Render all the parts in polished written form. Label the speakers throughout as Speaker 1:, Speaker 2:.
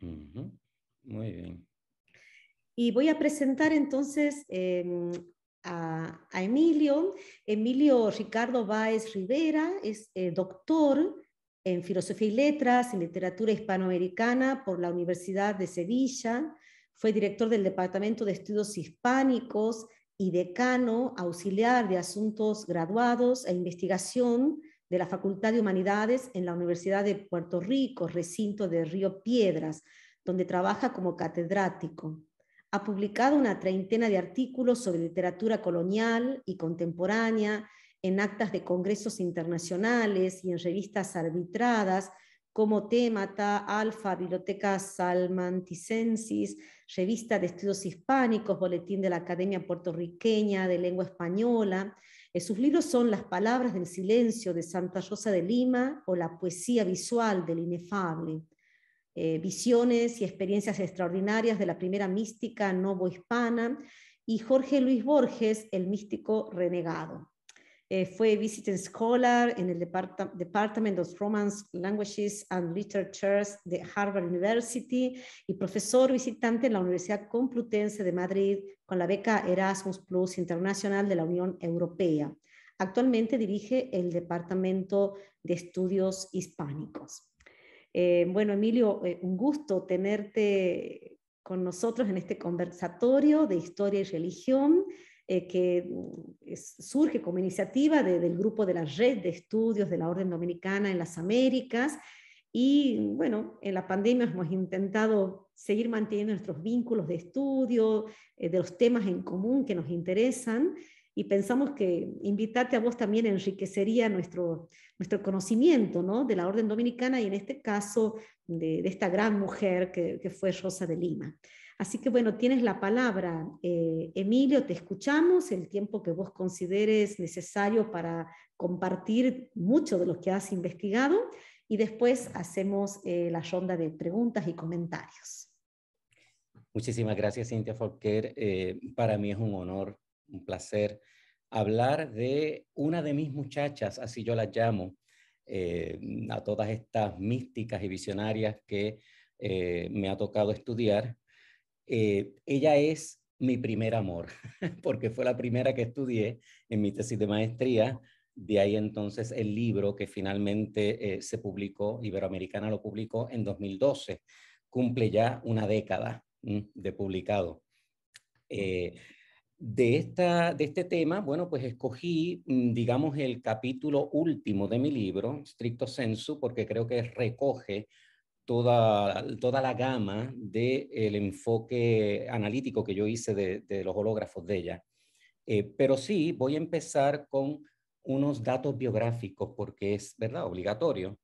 Speaker 1: Ujú. Muy bien.
Speaker 2: Y voy a presentar entonces a Emilio. Emilio Ricardo Báez Rivera es doctor en Filosofía y Letras, en Literatura Hispanoamericana por la Universidad de Sevilla. Fue director del Departamento de Estudios Hispánicos y decano auxiliar de Asuntos Graduados e Investigación de la Facultad de Humanidades en la Universidad de Puerto Rico, recinto de Río Piedras, donde trabaja como catedrático. Ha publicado una treintena de artículos sobre literatura colonial y contemporánea en actas de congresos internacionales y en revistas arbitradas como Témata, Alfa, Biblioteca Salmanticensis, Revista de Estudios Hispánicos, Boletín de la Academia Puertorriqueña de Lengua Española. Sus libros son Las Palabras del Silencio de Santa Rosa de Lima o La Poesía Visual del Inefable. Visiones y experiencias extraordinarias de la primera mística novohispana, y Jorge Luis Borges, el místico renegado. Fue visiting scholar en el Department of Romance Languages and Literatures de Harvard University y profesor visitante en la Universidad Complutense de Madrid con la beca Erasmus Plus Internacional de la Unión Europea. Actualmente dirige el Departamento de Estudios Hispánicos. Bueno, Emilio, un gusto tenerte con nosotros en este conversatorio de historia y religión que surge como iniciativa del grupo de la Red de Estudios de la Orden Dominicana en las Américas. Y bueno, en la pandemia hemos intentado seguir manteniendo nuestros vínculos de estudio, de los temas en común que nos interesan, y pensamos que invitarte a vos también enriquecería nuestro conocimiento, ¿no?, de la Orden Dominicana y en este caso de esta gran mujer que fue Rosa de Lima. Así que bueno, tienes la palabra, Emilio, te escuchamos el tiempo que vos consideres necesario para compartir mucho de lo que has investigado y después hacemos la ronda de preguntas y comentarios.
Speaker 1: Muchísimas gracias, Cintia Folquer. Para mí es un honor, un placer hablar de una de mis muchachas, así yo las llamo, a todas estas místicas y visionarias que me ha tocado estudiar. Ella es mi primer amor, porque fue la primera que estudié en mi tesis de maestría. De ahí entonces el libro que finalmente se publicó, Iberoamericana lo publicó en 2012. Cumple ya una década de publicado. De este tema, bueno, pues escogí, digamos, el capítulo último de mi libro, Stricto Sensu, porque creo que recoge toda la gama del enfoque analítico que yo hice de los hológrafos de ella. Pero sí, voy a empezar con unos datos biográficos, porque es, ¿verdad?, obligatorio.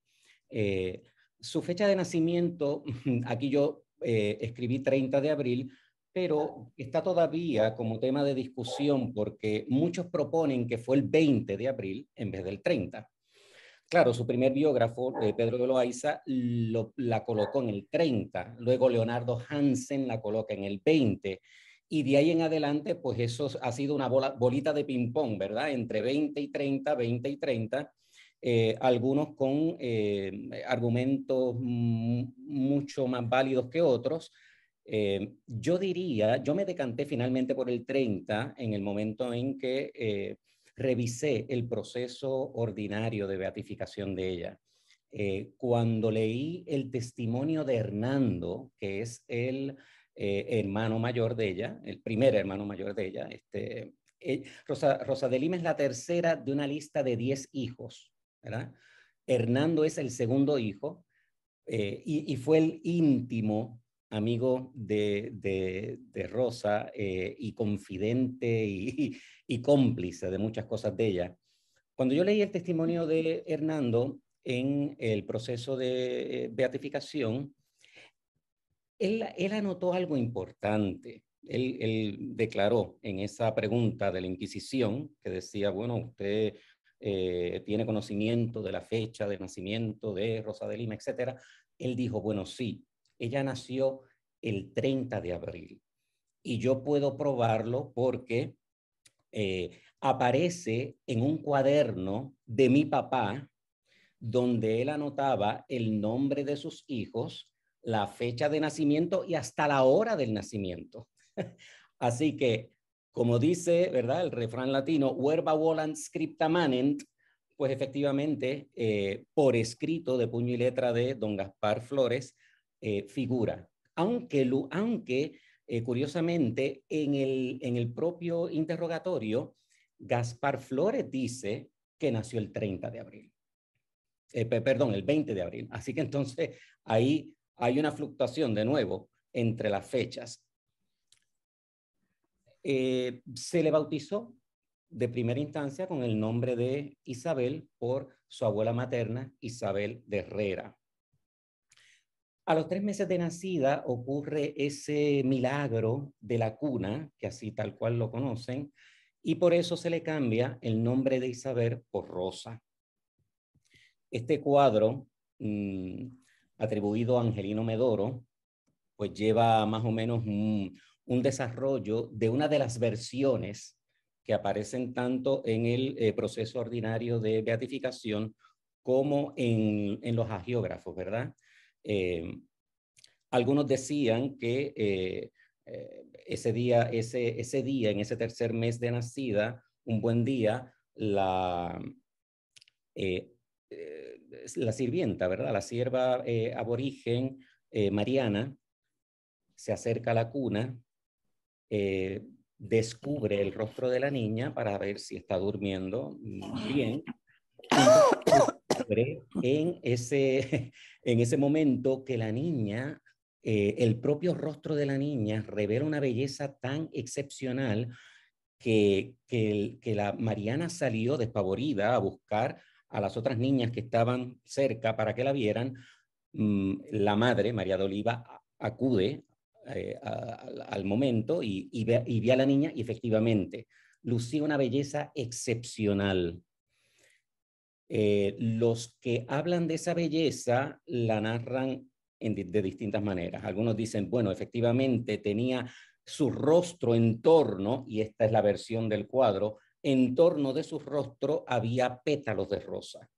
Speaker 1: Su fecha de nacimiento, aquí yo escribí 30 de abril, pero está todavía como tema de discusión porque muchos proponen que fue el 20 de abril en vez del 30. Claro, su primer biógrafo, Pedro de Loaiza, la colocó en el 30, luego Leonardo Hansen la coloca en el 20, y de ahí en adelante, pues eso ha sido una bolita de ping-pong, ¿verdad? Entre 20 y 30, 20 y 30, algunos con argumentos mucho más válidos que otros. Yo me decanté finalmente por el 30 en el momento en que revisé el proceso ordinario de beatificación de ella. Cuando leí el testimonio de Hernando, que es el hermano mayor de ella, el primer hermano mayor de ella, Rosa de Lima es la tercera de una lista de 10 hijos, ¿verdad? Hernando es el segundo hijo y fue el íntimo amigo de Rosa y confidente y cómplice de muchas cosas de ella. Cuando yo leí el testimonio de Hernando en el proceso de beatificación, él anotó algo importante. Él declaró en esa pregunta de la Inquisición que decía, bueno, usted tiene conocimiento de la fecha de nacimiento de Rosa de Lima, etcétera. Él dijo, bueno, sí, ella nació el 30 de abril y yo puedo probarlo porque aparece en un cuaderno de mi papá donde él anotaba el nombre de sus hijos la fecha de nacimiento y hasta la hora del nacimiento. Así que, como dice, ¿verdad?, el refrán latino, verba volant scripta manent, pues efectivamente, por escrito de puño y letra de don Gaspar Flores, figura. Aunque curiosamente, en el propio interrogatorio, Gaspar Flores dice que nació el 30 de abril. Perdón, el 20 de abril. Así que entonces ahí hay una fluctuación de nuevo entre las fechas. Se le bautizó de primera instancia con el nombre de Isabel por su abuela materna, Isabel de Herrera. A los 3 meses de nacida ocurre ese milagro de la cuna, que así tal cual lo conocen, y por eso se le cambia el nombre de Isabel por Rosa. Este cuadro, atribuido a Angelino Medoro, pues lleva más o menos un desarrollo de una de las versiones que aparecen tanto en el proceso ordinario de beatificación como en los hagiógrafos, ¿verdad? Algunos decían que ese día, en ese tercer mes de nacida, un buen día, la sirvienta, ¿verdad?, la sierva aborigen Mariana, se acerca a la cuna, descubre el rostro de la niña para ver si está durmiendo bien. Descubre en ese momento que la niña, el propio rostro de la niña revela una belleza tan excepcional que la Mariana salió despavorida a buscar a las otras niñas que estaban cerca para que la vieran. La madre, María de Oliva, acude al momento y ve a la niña y efectivamente lucía una belleza excepcional. Los que hablan de esa belleza la narran de distintas maneras. Algunos dicen, bueno, efectivamente tenía su rostro en torno, y esta es la versión del cuadro, en torno de su rostro había pétalos de rosa.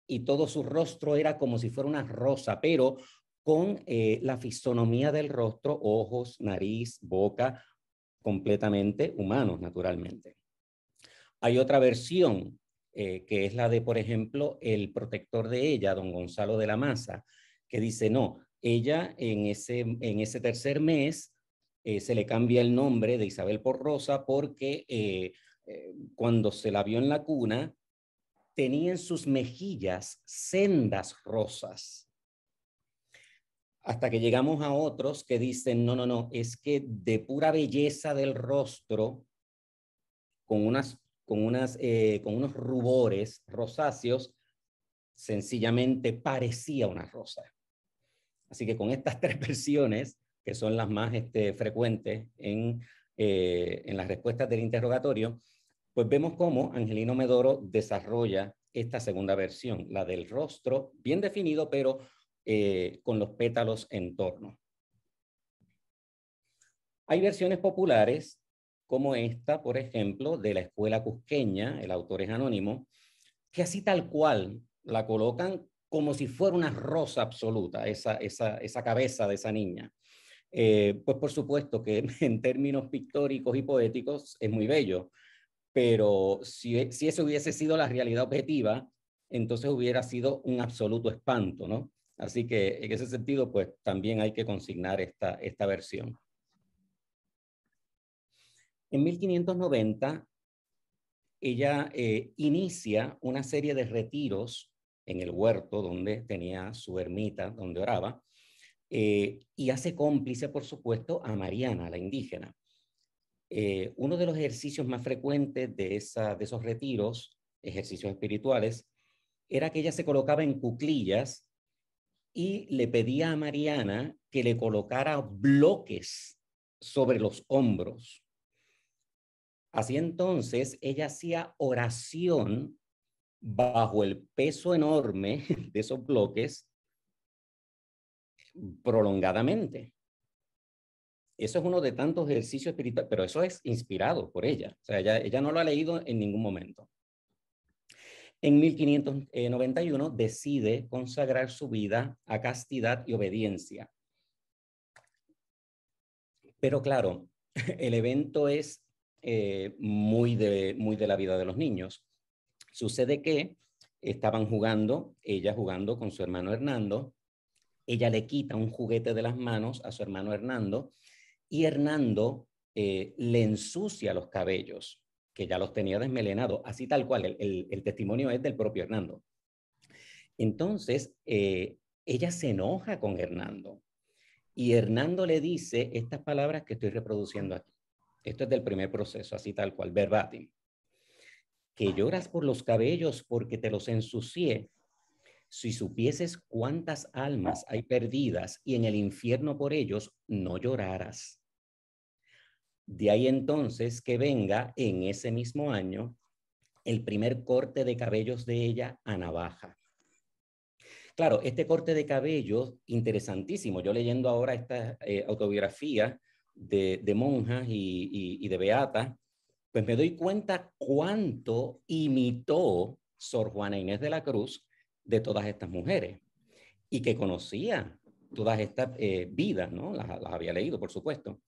Speaker 1: Y todo su rostro era como si fuera una rosa, pero con la fisonomía del rostro, ojos, nariz, boca, completamente humanos, naturalmente. Hay otra versión, que es la de, por ejemplo, el protector de ella, don Gonzalo de la Maza, que dice, no, ella en ese tercer mes se le cambia el nombre de Isabel por Rosa porque cuando se la vio en la cuna, tenía en sus mejillas sendas rosas. Hasta que llegamos a otros que dicen, no, no, no, es que de pura belleza del rostro, con unos rubores rosáceos, sencillamente parecía una rosa. Así que con estas 3 versiones, que son las más frecuentes en las respuestas del interrogatorio, pues vemos cómo Angelino Medoro desarrolla esta segunda versión, la del rostro bien definido, pero con los pétalos en torno. Hay versiones populares como esta, por ejemplo, de la Escuela Cusqueña, el autor es anónimo, que así tal cual la colocan como si fuera una rosa absoluta, esa cabeza de esa niña. Pues por supuesto que en términos pictóricos y poéticos es muy bello, pero si eso hubiese sido la realidad objetiva, entonces hubiera sido un absoluto espanto, ¿no? Así que en ese sentido, pues también hay que consignar esta versión. En 1590, ella inicia una serie de retiros en el huerto donde tenía su ermita, donde oraba, y hace cómplice, por supuesto, a Mariana, la indígena. Uno de los ejercicios más frecuentes de esos retiros, ejercicios espirituales, era que ella se colocaba en cuclillas y le pedía a Mariana que le colocara bloques sobre los hombros. Así entonces, ella hacía oración bajo el peso enorme de esos bloques prolongadamente. Eso es uno de tantos ejercicios espirituales, pero eso es inspirado por ella. O sea, ella no lo ha leído en ningún momento. En 1591 decide consagrar su vida a castidad y obediencia. Pero claro, el evento es muy de la vida de los niños. Sucede que estaban jugando, ella jugando con su hermano Hernando, ella le quita un juguete de las manos a su hermano Hernando y Hernando le ensucia los cabellos, que ya los tenía desmelenados, así tal cual, el testimonio es del propio Hernando. Entonces, ella se enoja con Hernando y Hernando le dice estas palabras que estoy reproduciendo aquí. Esto es del primer proceso, así tal cual, verbatim. Que lloras por los cabellos porque te los ensucié. Si supieses cuántas almas hay perdidas y en el infierno por ellos, no lloraras. De ahí entonces que venga en ese mismo año el primer corte de cabellos de ella a navaja. Claro, este corte de cabellos, interesantísimo. Yo leyendo ahora esta autobiografía de monjas y de beatas, pues me doy cuenta cuánto imitó Sor Juana Inés de la Cruz de todas estas mujeres y que conocía todas estas vidas, ¿no? Las había leído, por supuesto.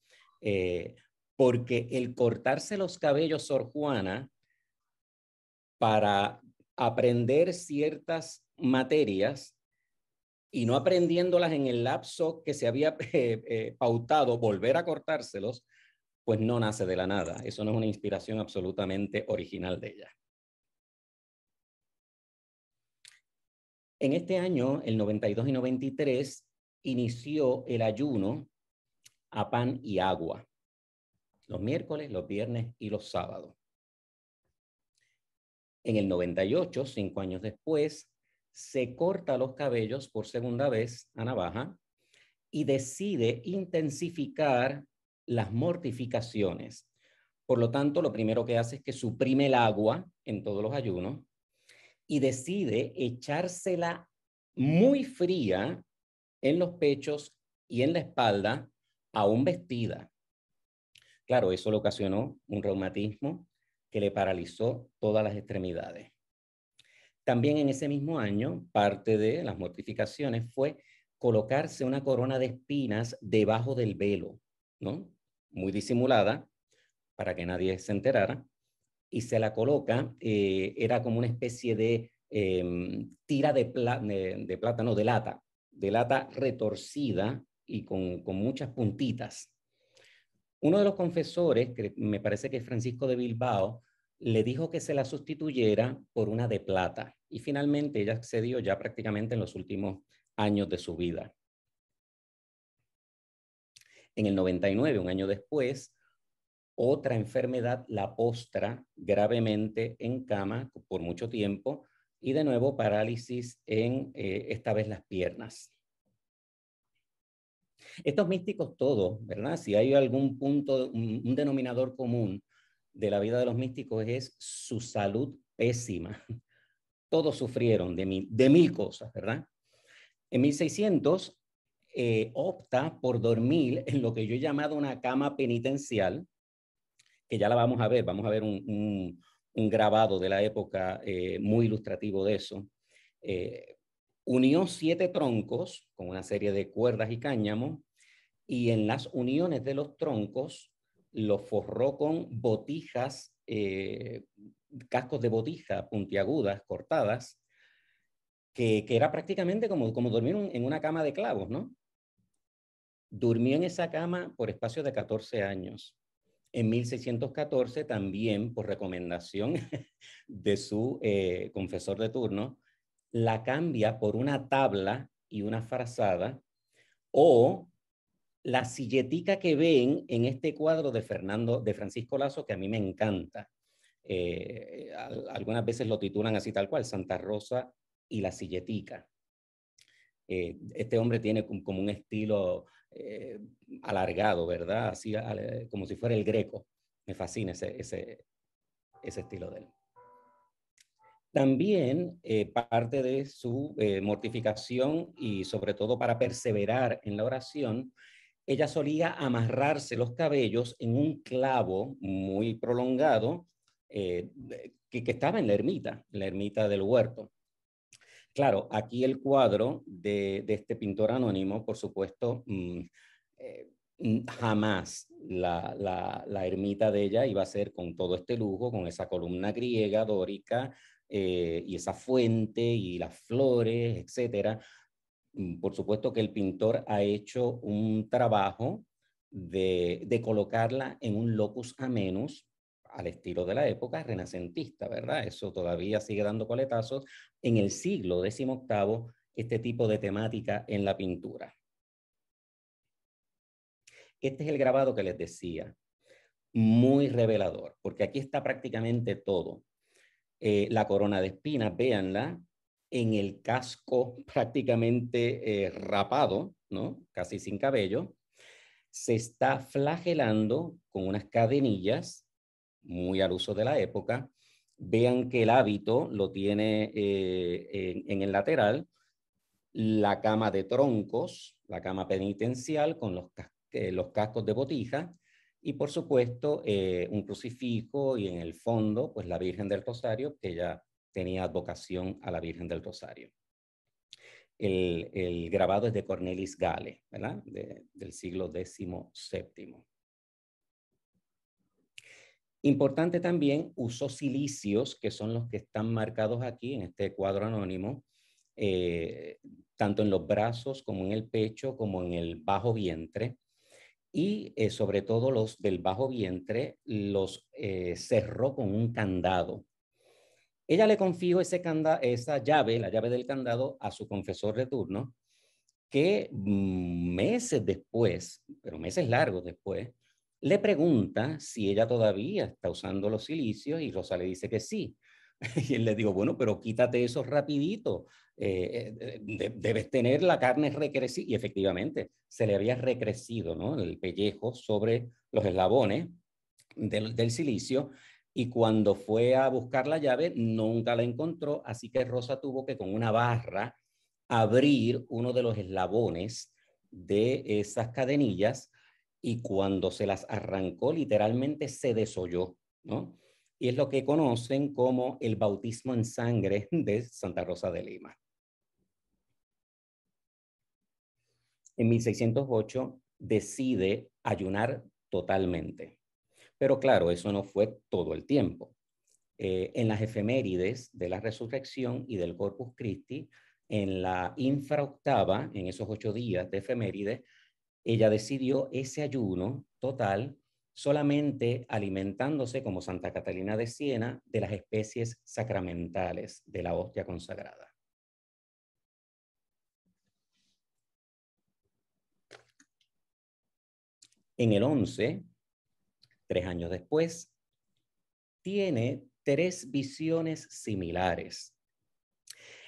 Speaker 1: Porque el cortarse los cabellos, Sor Juana, para aprender ciertas materias y no aprendiéndolas en el lapso que se había pautado, volver a cortárselos, pues no nace de la nada. Eso no es una inspiración absolutamente original de ella. En este año, el 92 y 93, inició el ayuno a pan y agua, los miércoles, los viernes y los sábados. En el 98, 5 años después, se corta los cabellos por segunda vez a navaja y decide intensificar las mortificaciones. Por lo tanto, lo primero que hace es que suprime el agua en todos los ayunos y decide echársela muy fría en los pechos y en la espalda, aún vestida. Claro, eso le ocasionó un reumatismo que le paralizó todas las extremidades. También en ese mismo año, parte de las mortificaciones fue colocarse una corona de espinas debajo del velo, ¿no? Muy disimulada, para que nadie se enterara, y se la coloca, era como una especie de tira de plata, no, de lata retorcida y con muchas puntitas. Uno de los confesores, que me parece que es Francisco de Bilbao, le dijo que se la sustituyera por una de plata y finalmente ella accedió ya prácticamente en los últimos años de su vida. En el 99, un año después, otra enfermedad la postra gravemente en cama por mucho tiempo y de nuevo parálisis en esta vez las piernas. Estos místicos todos, ¿verdad? Si hay algún punto, un denominador común de la vida de los místicos es su salud pésima. Todos sufrieron de mil cosas, ¿verdad? En 1600 opta por dormir en lo que yo he llamado una cama penitencial, que ya la vamos a ver un grabado de la época muy ilustrativo de eso. Unió 7 troncos con una serie de cuerdas y cáñamos y en las uniones de los troncos los forró con botijas, cascos de botija puntiagudas, cortadas, que era prácticamente como dormir en una cama de clavos, ¿no? Durmió en esa cama por espacio de 14 años. En 1614, también por recomendación de su confesor de turno, la cambia por una tabla y una frazada o la silletica que ven en este cuadro de Francisco Lazo, que a mí me encanta. Algunas veces lo titulan así tal cual, Santa Rosa y la silletica. Este hombre tiene como un estilo alargado, ¿verdad? Así como si fuera el Greco. Me fascina ese estilo de él. También parte de su mortificación y sobre todo para perseverar en la oración, ella solía amarrarse los cabellos en un clavo muy prolongado que estaba en la ermita del huerto. Claro, aquí el cuadro de este pintor anónimo, por supuesto, Jamás la ermita de ella iba a ser con todo este lujo, con esa columna griega, dórica, y esa fuente y las flores, etcétera. Por supuesto que el pintor ha hecho un trabajo de colocarla en un locus amenus al estilo de la época renacentista, ¿verdad? Eso todavía sigue dando coletazos en el siglo XVIII, este tipo de temática en la pintura. Este es el grabado que les decía, muy revelador, porque aquí está prácticamente todo. La corona de espinas, véanla, en el casco prácticamente rapado, ¿no? Casi sin cabello, se está flagelando con unas cadenillas, muy al uso de la época. Vean que el hábito lo tiene en el lateral, la cama de troncos, la cama penitencial con los cascos de botija, y por supuesto un crucifijo, y en el fondo pues la Virgen del Rosario, que ya tenía advocación a la Virgen del Rosario. El grabado es de Cornelis Gale, ¿verdad? Del siglo XVII. Importante también, usó cilicios, que son los que están marcados aquí en este cuadro anónimo, tanto en los brazos como en el pecho, como en el bajo vientre. Y sobre todo los del bajo vientre los cerró con un candado. Ella le confió esa llave, la llave del candado, a su confesor de turno, que meses después, pero meses largos después, le pregunta si ella todavía está usando los cilicios, y Rosa le dice que sí. Y él le dijo, bueno, pero quítate eso rapidito, debes tener la carne recrecida. Y efectivamente, se le había recrecido, ¿no?, el pellejo sobre los eslabones del silicio, y cuando fue a buscar la llave nunca la encontró, así que Rosa tuvo que con una barra abrir uno de los eslabones de esas cadenillas, y cuando se las arrancó literalmente se desolló, ¿no? Y es lo que conocen como el bautismo en sangre de Santa Rosa de Lima. En 1608 decide ayunar totalmente. Pero claro, eso no fue todo el tiempo. En las efemérides de la resurrección y del Corpus Christi, en la infraoctava, en esos 8 días de efemérides, ella decidió ese ayuno total, solamente alimentándose, como Santa Catalina de Siena, de las especies sacramentales de la hostia consagrada. En el 11, 3 años después, tiene 3 visiones similares.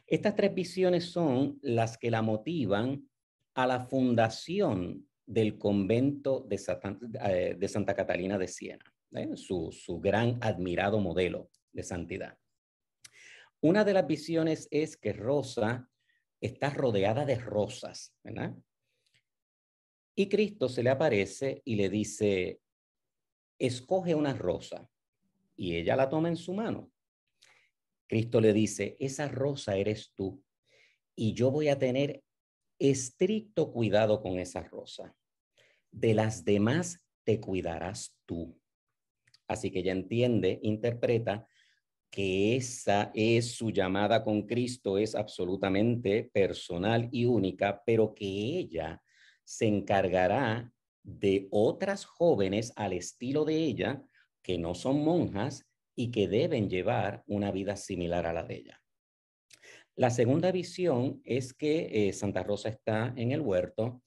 Speaker 1: Estas 3 visiones son las que la motivan a la fundación del convento de Santa Catalina de Siena, su gran admirado modelo de santidad. Una de las visiones es que Rosa está rodeada de rosas, ¿verdad? Y Cristo se le aparece y le dice, escoge una rosa, y ella la toma en su mano. Cristo le dice, esa rosa eres tú, y yo voy a tener estricto cuidado con esa rosa. De las demás te cuidarás tú. Así que ella entiende, interpreta que esa es su llamada con Cristo, es absolutamente personal y única, pero que ella se encargará de otras jóvenes al estilo de ella, que no son monjas y que deben llevar una vida similar a la de ella. La segunda visión es que Santa Rosa está en el huerto,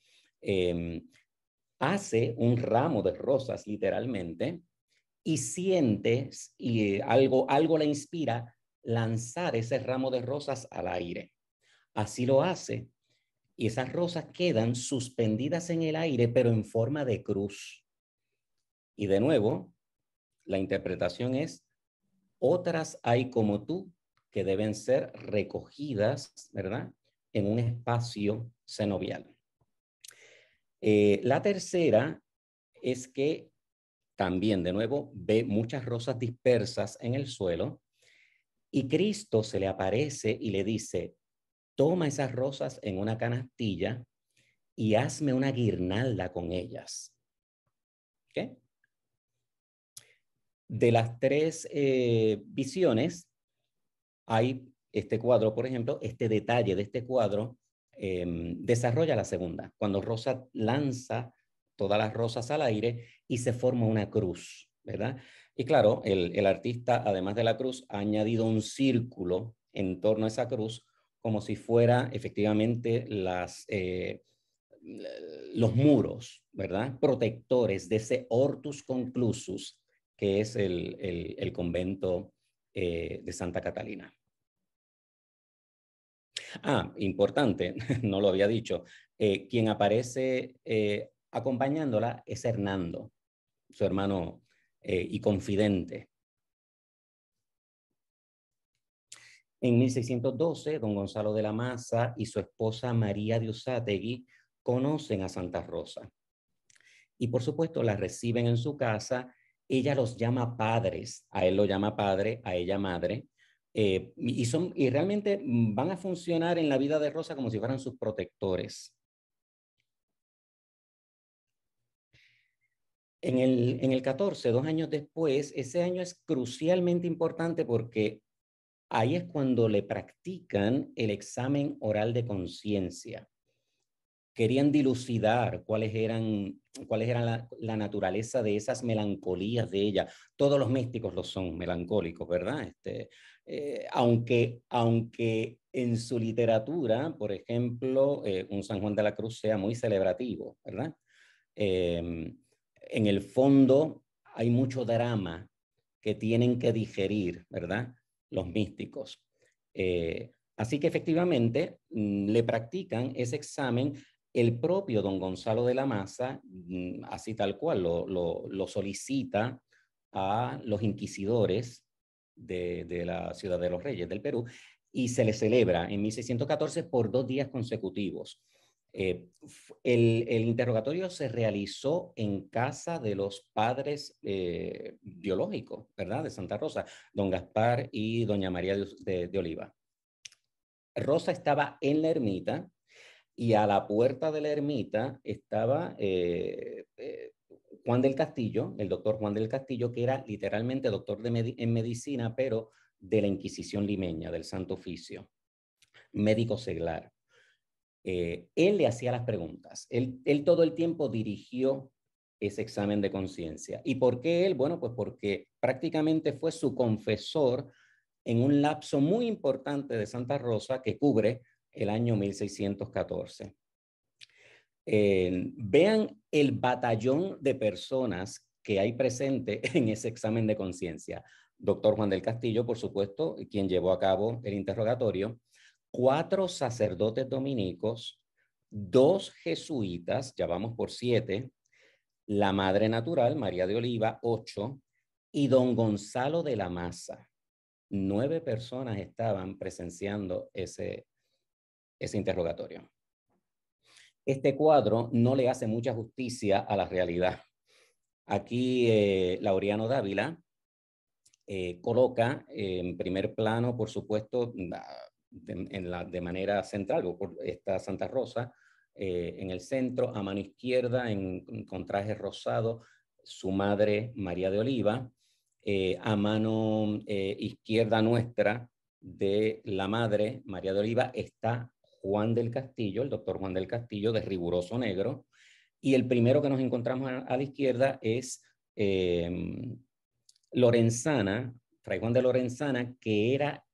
Speaker 1: hace un ramo de rosas literalmente, y siente, y algo le inspira lanzar ese ramo de rosas al aire. Así lo hace, y esas rosas quedan suspendidas en el aire, pero en forma de cruz. Y de nuevo, la interpretación es, otras hay como tú que deben ser recogidas, ¿verdad?, en un espacio cenobial. La tercera es que también, de nuevo, ve muchas rosas dispersas en el suelo, y Cristo se le aparece y le dice, toma esas rosas en una canastilla y hazme una guirnalda con ellas. ¿Okay? De las tres visiones, hay este cuadro, por ejemplo, este detalle de este cuadro desarrolla la segunda, cuando Rosa lanza todas las rosas al aire y se forma una cruz, ¿verdad? Y claro, el artista, además de la cruz, ha añadido un círculo en torno a esa cruz, como si fuera efectivamente los muros, ¿verdad? Protectores de ese hortus conclusus, que es el convento de Santa Catalina. Ah, importante, no lo había dicho. Quien aparece acompañándola es Hernando, su hermano y confidente. En 1612, don Gonzalo de la Maza y su esposa María de Uzátegui conocen a Santa Rosa. Y por supuesto la reciben en su casa. Ella los llama padres, a él lo llama padre, a ella madre. Y realmente van a funcionar en la vida de Rosa como si fueran sus protectores. En el 14, 2 años después, ese año es crucialmente importante porque ahí es cuando le practican el examen oral de conciencia. Querían dilucidar cuáles eran la naturaleza de esas melancolías de ella. Todos los místicos lo son melancólicos, ¿verdad? Aunque en su literatura, por ejemplo, un San Juan de la Cruz sea muy celebrativo, ¿verdad? En el fondo hay mucho drama que tienen que digerir, ¿verdad? Los místicos. Así que efectivamente le practican ese examen. El propio don Gonzalo de la Maza, así tal cual, lo solicita a los inquisidores de la Ciudad de los Reyes del Perú y se le celebra en 1614 por 2 días consecutivos. El interrogatorio se realizó en casa de los padres biológicos, ¿verdad? De Santa Rosa, don Gaspar y doña María de Oliva. Rosa estaba en la ermita y a la puerta de la ermita estaba Juan del Castillo, el doctor Juan del Castillo, que era literalmente doctor en medicina, pero de la Inquisición limeña, del Santo Oficio, médico seglar. Él le hacía las preguntas. Él todo el tiempo dirigió ese examen de conciencia. ¿Y por qué él? Bueno, pues porque prácticamente fue su confesor en un lapso muy importante de Santa Rosa que cubre el año 1614. Vean el batallón de personas que hay presente en ese examen de conciencia. Doctor Juan del Castillo, por supuesto, quien llevó a cabo el interrogatorio, 4 sacerdotes dominicos, 2 jesuitas, ya vamos por 7, la Madre Natural, María de Oliva, 8, y don Gonzalo de la Maza. 9 personas estaban presenciando ese interrogatorio. Este cuadro no le hace mucha justicia a la realidad. Aquí Laureano Dávila coloca en primer plano, por supuesto, de manera central, está Santa Rosa en el centro, a mano izquierda, con traje rosado, su madre María de Oliva, a mano izquierda nuestra de la madre María de Oliva está Juan del Castillo, el doctor Juan del Castillo, de riguroso negro, y el primero que nos encontramos a la izquierda es Lorenzana, Fray Juan de Lorenzana, que era,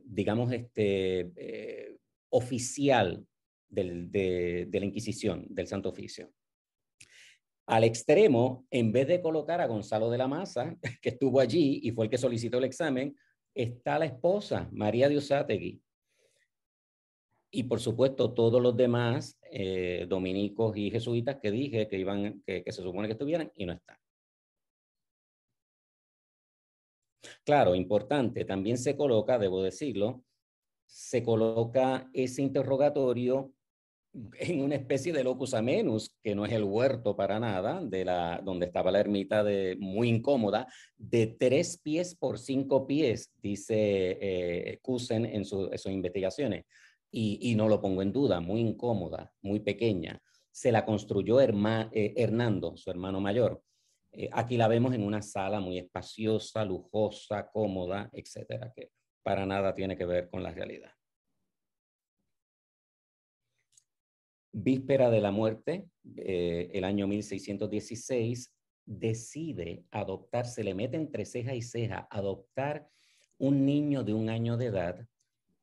Speaker 1: digamos, oficial de la Inquisición, del Santo Oficio. Al extremo, en vez de colocar a Gonzalo de la Maza, que estuvo allí y fue el que solicitó el examen, está la esposa, María de Uzátegui. Y por supuesto, todos los demás dominicos y jesuitas que dije que se supone que estuvieran y no están. Claro, importante, también se coloca, debo decirlo, se coloca ese interrogatorio en una especie de locus amenus, que no es el huerto para nada, donde estaba la ermita muy incómoda, de 3 pies por 5 pies, dice Cusen en sus investigaciones. y no lo pongo en duda, muy incómoda, muy pequeña. Se la construyó Hernando, su hermano mayor. Aquí la vemos en una sala muy espaciosa, lujosa, cómoda, etcétera, que para nada tiene que ver con la realidad. Víspera de la muerte, el año 1616, decide adoptar, se le mete entre ceja y ceja, adoptar un niño de 1 año de edad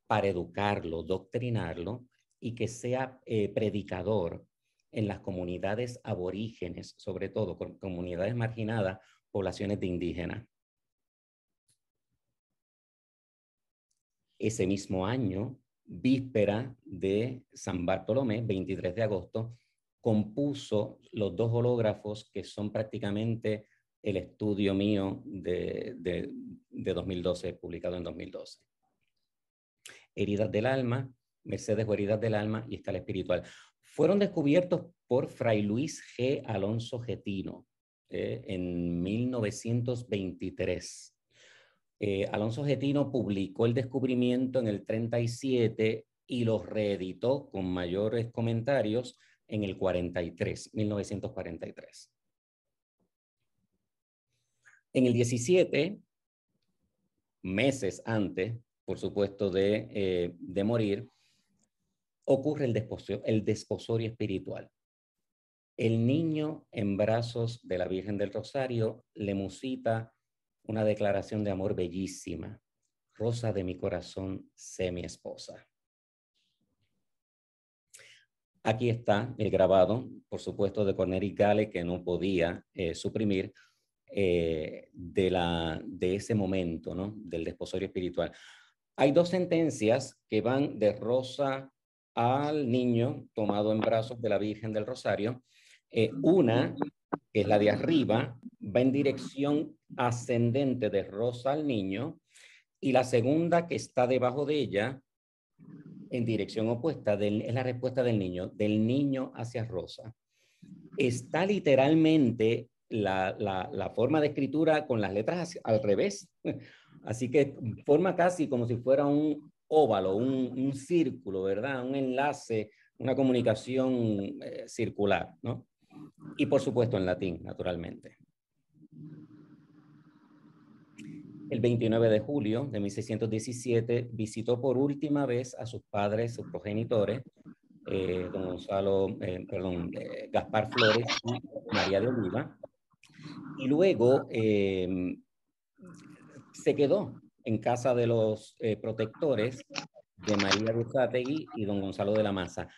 Speaker 1: para educarlo, doctrinarlo y que sea predicador en las comunidades aborígenes, sobre todo con comunidades marginadas, poblaciones de indígenas. Ese mismo año, víspera de San Bartolomé, 23 de agosto, compuso los 2 hológrafos que son prácticamente el estudio mío de 2012, publicado en 2012. Heridas del alma, Mercedes o Heridas del alma, y está la espiritual. Fueron descubiertos por Fray Luis G. Alonso Getino en 1923. Alonso Getino publicó el descubrimiento en el 37 y los reeditó con mayores comentarios en el 43, 1943. En el 17, meses antes, por supuesto, de morir, ocurre el desposorio espiritual. El niño en brazos de la Virgen del Rosario le musita una declaración de amor bellísima. Rosa de mi corazón, sé mi esposa. Aquí está el grabado, por supuesto, de Cornelis Gale, que no podía suprimir de ese momento, ¿no? Del desposorio espiritual. Hay 2 sentencias que van de Rosa al niño tomado en brazos de la Virgen del Rosario. Una, que es la de arriba, va en dirección ascendente de Rosa al niño, y la segunda, que está debajo de ella, en dirección opuesta, es la respuesta del niño hacia Rosa. Está literalmente la forma de escritura con las letras al revés. Así que forma casi como si fuera un óvalo, un círculo, ¿verdad? Un enlace, una comunicación circular, ¿no? Y por supuesto en latín, naturalmente. El 29 de julio de 1617 visitó por última vez a sus padres, sus progenitores, Gaspar Flores y María de Oliva. Y luego se quedó en casa de los protectores de María de Uzátegui y don Gonzalo de la Maza.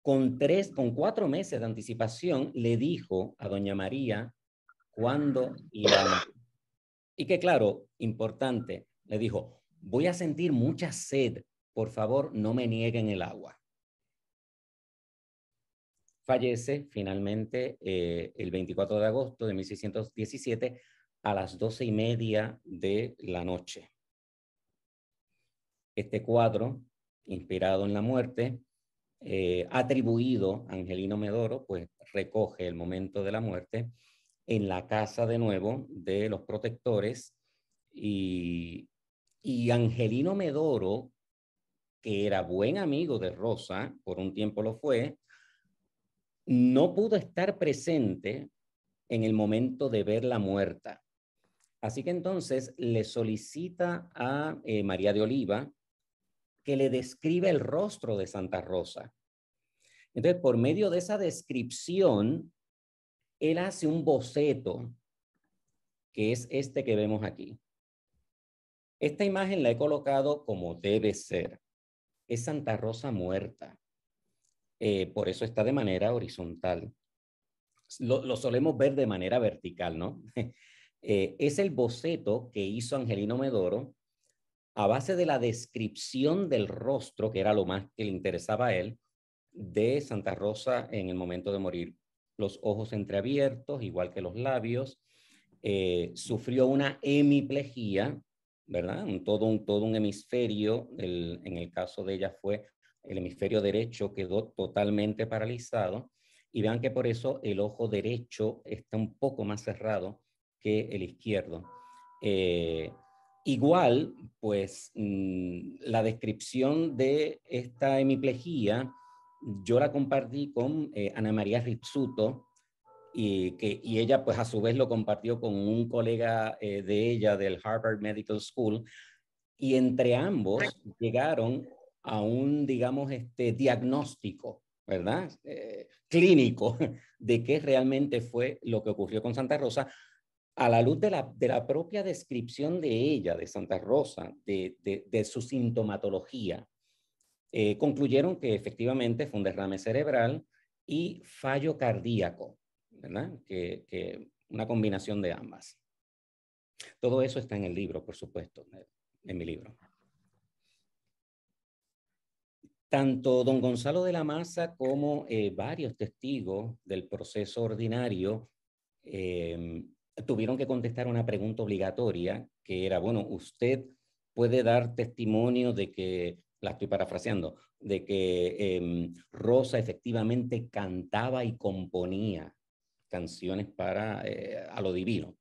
Speaker 1: Con 4 meses de anticipación le dijo a doña María cuándo iba a morir. Y que claro, importante, le dijo, voy a sentir mucha sed, por favor no me nieguen el agua. Fallece finalmente el 24 de agosto de 1617 a las 12:30 de la noche. Este cuadro, inspirado en la muerte, atribuido a Angelino Medoro, pues recoge el momento de la muerte en la casa de nuevo de los protectores y Angelino Medoro, que era buen amigo de Rosa, por un tiempo lo fue, no pudo estar presente en el momento de verla muerta. Así que entonces le solicita a María de Oliva que le describa el rostro de Santa Rosa. Entonces, por medio de esa descripción, él hace un boceto, que es este que vemos aquí. Esta imagen la he colocado como debe ser. Es Santa Rosa muerta. Por eso está de manera horizontal. Lo solemos ver de manera vertical, ¿no? Es el boceto que hizo Angelino Medoro a base de la descripción del rostro, que era lo más que le interesaba a él, de Santa Rosa en el momento de morir. Los ojos entreabiertos, igual que los labios. Sufrió una hemiplegia, ¿verdad? Todo un hemisferio, en el caso de ella fue el hemisferio derecho, quedó totalmente paralizado. Y vean que por eso el ojo derecho está un poco más cerrado que el izquierdo. Igual, pues la descripción de esta hemiplegia yo la compartí con Ana María Rizzuto y ella pues a su vez lo compartió con un colega de ella del Harvard Medical School y entre ambos llegaron a un, digamos, diagnóstico, ¿verdad? Clínico de qué realmente fue lo que ocurrió con Santa Rosa a la luz de la propia descripción de ella, de Santa Rosa, de su sintomatología, concluyeron que efectivamente fue un derrame cerebral y fallo cardíaco, ¿verdad? Que una combinación de ambas. Todo eso está en el libro, por supuesto, en mi libro. Tanto don Gonzalo de la Maza como varios testigos del proceso ordinario tuvieron que contestar una pregunta obligatoria que era, bueno, usted puede dar testimonio de que, la estoy parafraseando, de que Rosa efectivamente cantaba y componía canciones para a lo divino.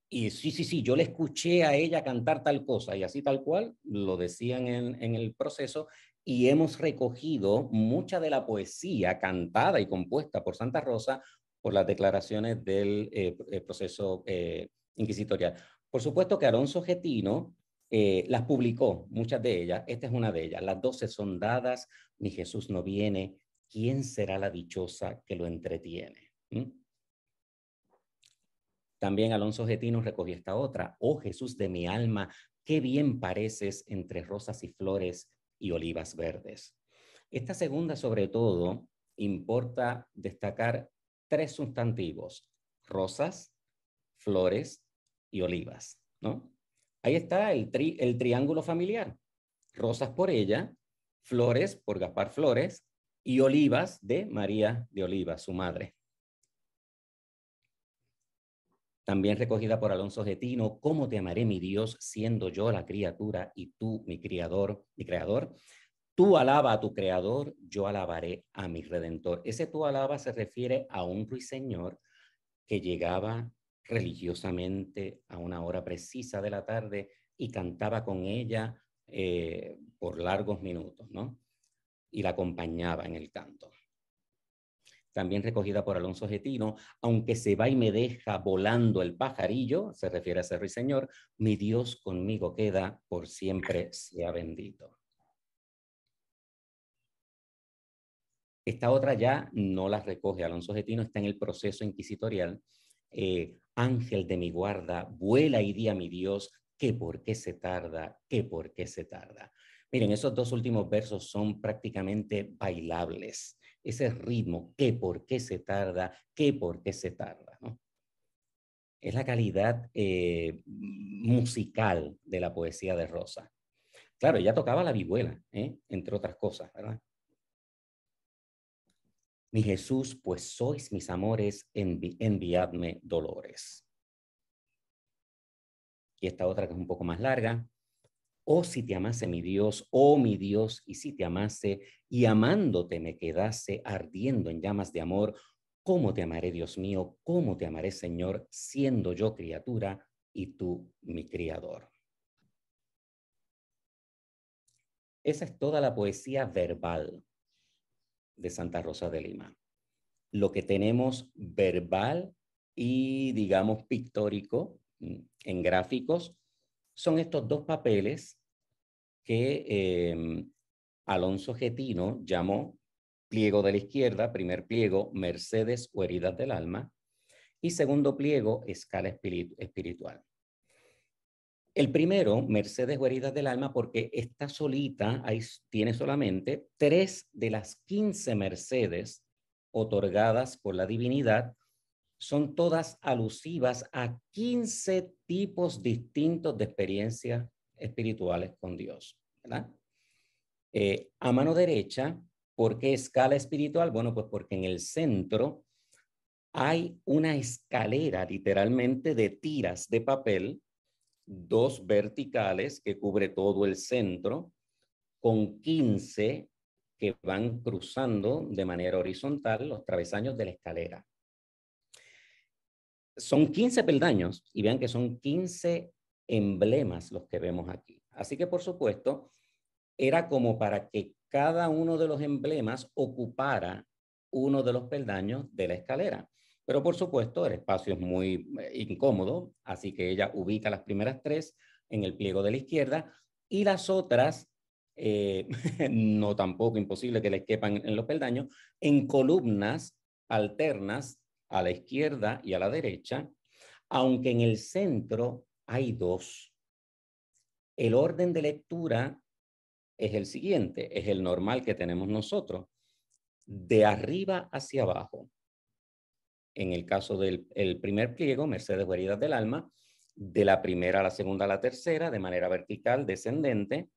Speaker 1: Y sí, yo le escuché a ella cantar tal cosa y así tal cual, lo decían en el proceso, y hemos recogido mucha de la poesía cantada y compuesta por Santa Rosa por las declaraciones del proceso inquisitorial. Por supuesto que Alonso Getino las publicó, muchas de ellas, esta es una de ellas, las 12 son dadas, mi Jesús no viene, ¿quién será la dichosa que lo entretiene? ¿Mm? También Alonso Getino recogió esta otra. Oh Jesús de mi alma, qué bien pareces entre rosas y flores y olivas verdes. Esta segunda, sobre todo, importa destacar tres sustantivos: rosas, flores y olivas, ¿no? Ahí está el triángulo familiar. Rosas por ella, flores por Gaspar Flores y olivas de María de Oliva, su madre. También recogida por Alonso Getino, ¿cómo te amaré, mi Dios, siendo yo la criatura y tú mi criador, mi creador? Tú alaba a tu creador, yo alabaré a mi redentor. Ese tú alaba se refiere a un ruiseñor que llegaba religiosamente a una hora precisa de la tarde y cantaba con ella por largos minutos, ¿no? Y la acompañaba en el canto. También recogida por Alonso Getino, aunque se va y me deja volando el pajarillo, se refiere a ese ruiseñor, mi Dios conmigo queda, por siempre sea bendito. Esta otra ya no la recoge Alonso Getino, está en el proceso inquisitorial. Ángel de mi guarda, vuela y di a mi Dios, que por qué se tarda, que por qué se tarda. Miren, esos dos últimos versos son prácticamente bailables. Ese ritmo, que por qué se tarda, que por qué se tarda, ¿no? Es la calidad musical de la poesía de Rosa. Claro, ella tocaba la vihuela, entre otras cosas, ¿verdad? Mi Jesús, pues sois mis amores, enviadme dolores. Y esta otra que es un poco más larga. Oh, si te amase mi Dios, oh mi Dios, y si te amase, y amándote me quedase ardiendo en llamas de amor, ¿cómo te amaré, Dios mío? ¿Cómo te amaré, Señor, siendo yo criatura y tú mi criador? Esa es toda la poesía verbal de Santa Rosa de Lima. Lo que tenemos verbal y, digamos, pictórico en gráficos son estos dos papeles que Alonso Getino llamó pliego de la izquierda, primer pliego, Mercedes o heridas del alma, y segundo pliego, escala espiritual. El primero, Mercedes o heridas del alma, porque está solita, ahí tiene solamente 3 de las 15 Mercedes otorgadas por la divinidad, son todas alusivas a 15 tipos distintos de experiencias espirituales con Dios, ¿verdad? A mano derecha, ¿por qué escala espiritual? Bueno, pues porque en el centro hay una escalera literalmente de tiras de papel, 2 verticales que cubre todo el centro, con 15 que van cruzando de manera horizontal los travesaños de la escalera. Son 15 peldaños y vean que son 15 emblemas los que vemos aquí. Así que, por supuesto, era como para que cada uno de los emblemas ocupara uno de los peldaños de la escalera. Pero, por supuesto, el espacio es muy incómodo, así que ella ubica las primeras tres en el pliego de la izquierda y las otras, no tampoco imposible que les quepan en los peldaños, en columnas alternas a la izquierda y a la derecha, aunque en el centro hay dos. El orden de lectura es el siguiente, es el normal que tenemos nosotros, de arriba hacia abajo. En el caso del primer pliego, Mercedes o Heridas del Alma, de la primera a la segunda a la tercera, de manera vertical, descendente.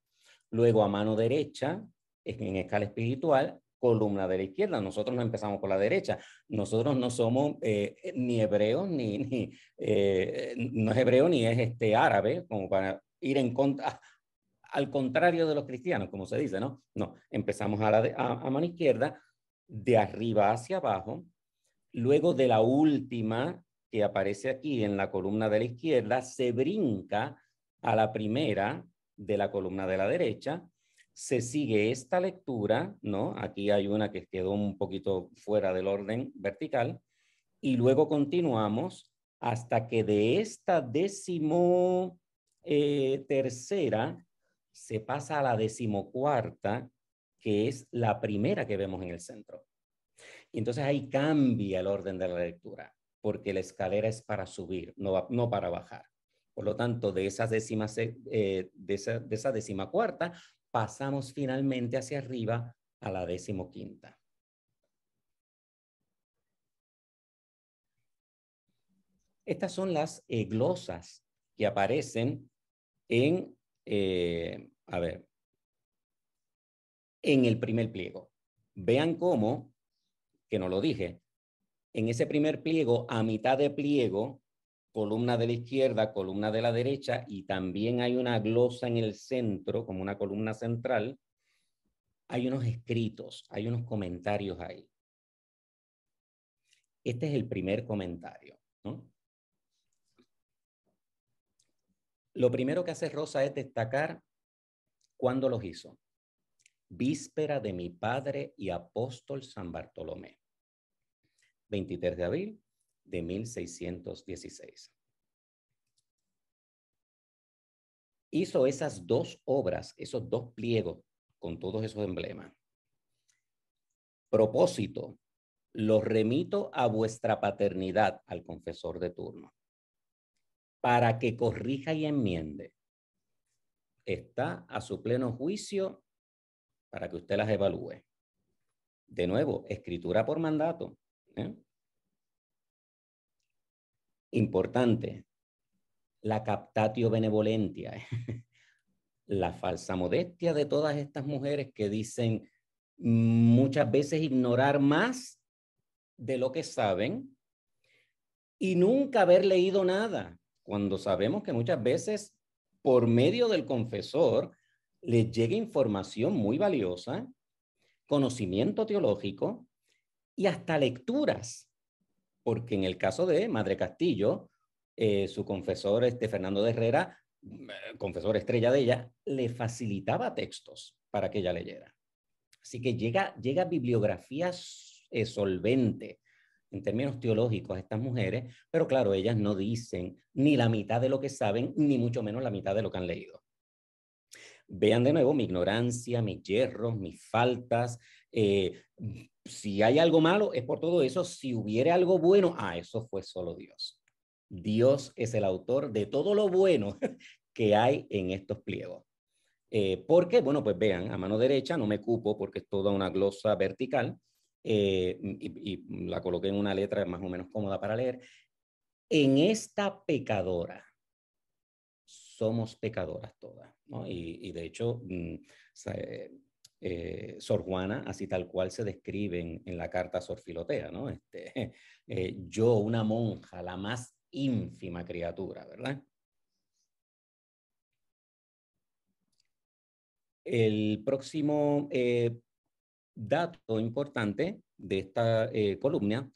Speaker 1: Luego a mano derecha, en escala espiritual, columna de la izquierda. Nosotros no empezamos por la derecha. Nosotros no somos ni hebreos, no es hebreo ni es árabe, como para ir en contra, al contrario de los cristianos, como se dice, ¿no? No, empezamos a mano izquierda, de arriba hacia abajo. Luego de la última que aparece aquí en la columna de la izquierda, se brinca a la primera de la columna de la derecha, se sigue esta lectura, ¿no? Aquí hay una que quedó un poquito fuera del orden vertical, y luego continuamos hasta que de esta tercera se pasa a la decimocuarta, que es la primera que vemos en el centro. Y entonces ahí cambia el orden de la lectura, porque la escalera es para subir, no para bajar. Por lo tanto, de esa decimacuarta, pasamos finalmente hacia arriba a la decimoquinta. Estas son las glosas que aparecen en, en el primer pliego. Vean cómo, que no lo dije, en ese primer pliego, a mitad de pliego, columna de la izquierda, columna de la derecha, y también hay una glosa en el centro, como una columna central, hay unos escritos, hay unos comentarios ahí. Este es el primer comentario, ¿no? Lo primero que hace Rosa es destacar cuándo los hizo. Víspera de mi padre y apóstol San Bartolomé. 23 de abril de 1616. Hizo esas dos obras, esos dos pliegos con todos esos emblemas. Propósito, los remito a vuestra paternidad, al confesor de turno, para que corrija y enmiende. Está a su pleno juicio para que usted las evalúe. De nuevo, escritura por mandato. Importante, la captatio benevolentia, la falsa modestia de todas estas mujeres que dicen muchas veces ignorar más de lo que saben y nunca haber leído nada, cuando sabemos que muchas veces por medio del confesor les llega información muy valiosa, conocimiento teológico y hasta lecturas, porque en el caso de Madre Castillo, su confesor Fernando de Herrera, confesor estrella de ella, le facilitaba textos para que ella leyera. Así que llega bibliografía solvente en términos teológicos a estas mujeres, pero claro, ellas no dicen ni la mitad de lo que saben, ni mucho menos la mitad de lo que han leído. Vean de nuevo mi ignorancia, mis yerros, mis faltas. Si hay algo malo, es por todo eso. Si hubiera algo bueno, eso fue solo Dios. Dios es el autor de todo lo bueno que hay en estos pliegos. ¿Por qué? Bueno, pues vean, a mano derecha no me cupo porque es toda una glosa vertical y la coloqué en una letra más o menos cómoda para leer. En esta pecadora, somos pecadoras todas, ¿no? Y de hecho, Sor Juana, así tal cual se describe en la carta a Sor Filotea, ¿no? Yo, una monja, la más ínfima criatura, ¿verdad? El próximo dato importante de esta columna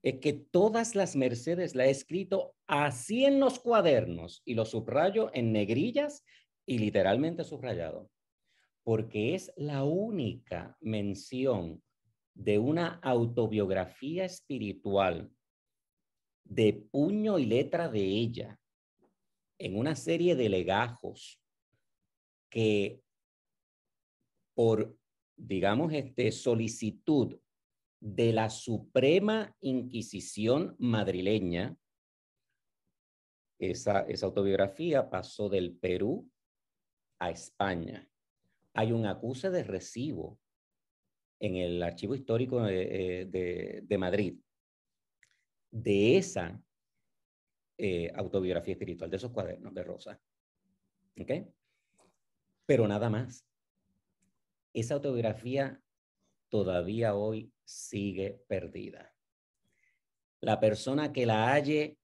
Speaker 1: es que todas las mercedes la he escrito así en los cuadernos y lo subrayo en negrillas y literalmente subrayado, porque es la única mención de una autobiografía espiritual de puño y letra de ella en una serie de legajos que por, digamos, solicitud de la Suprema Inquisición madrileña, esa autobiografía pasó del Perú a España. Hay un acuse de recibo en el Archivo Histórico de Madrid de esa autobiografía espiritual, de esos cuadernos de Rosa. ¿Ok? Pero nada más. Esa autobiografía todavía hoy sigue perdida. La persona que la halle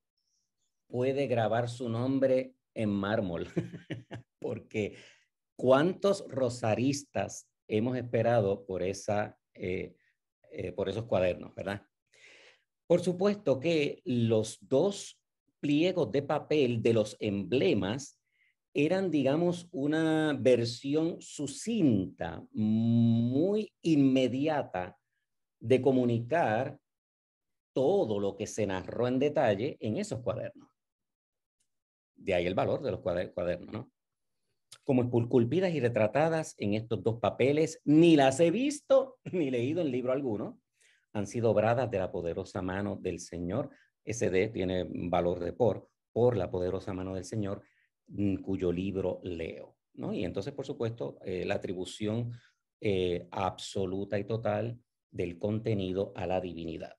Speaker 1: puede grabar su nombre en mármol, porque ¿cuántos rosaristas hemos esperado por esos cuadernos, verdad? Por supuesto que los dos pliegos de papel de los emblemas eran, digamos, una versión sucinta, muy inmediata de comunicar todo lo que se narró en detalle en esos cuadernos. De ahí el valor de los cuadernos, ¿no? Como esculpidas y retratadas en estos dos papeles, ni las he visto ni leído en libro alguno, han sido obradas de la poderosa mano del Señor. SD tiene valor de por la poderosa mano del Señor, cuyo libro leo, ¿no? Y entonces, por supuesto, la atribución absoluta y total del contenido a la divinidad.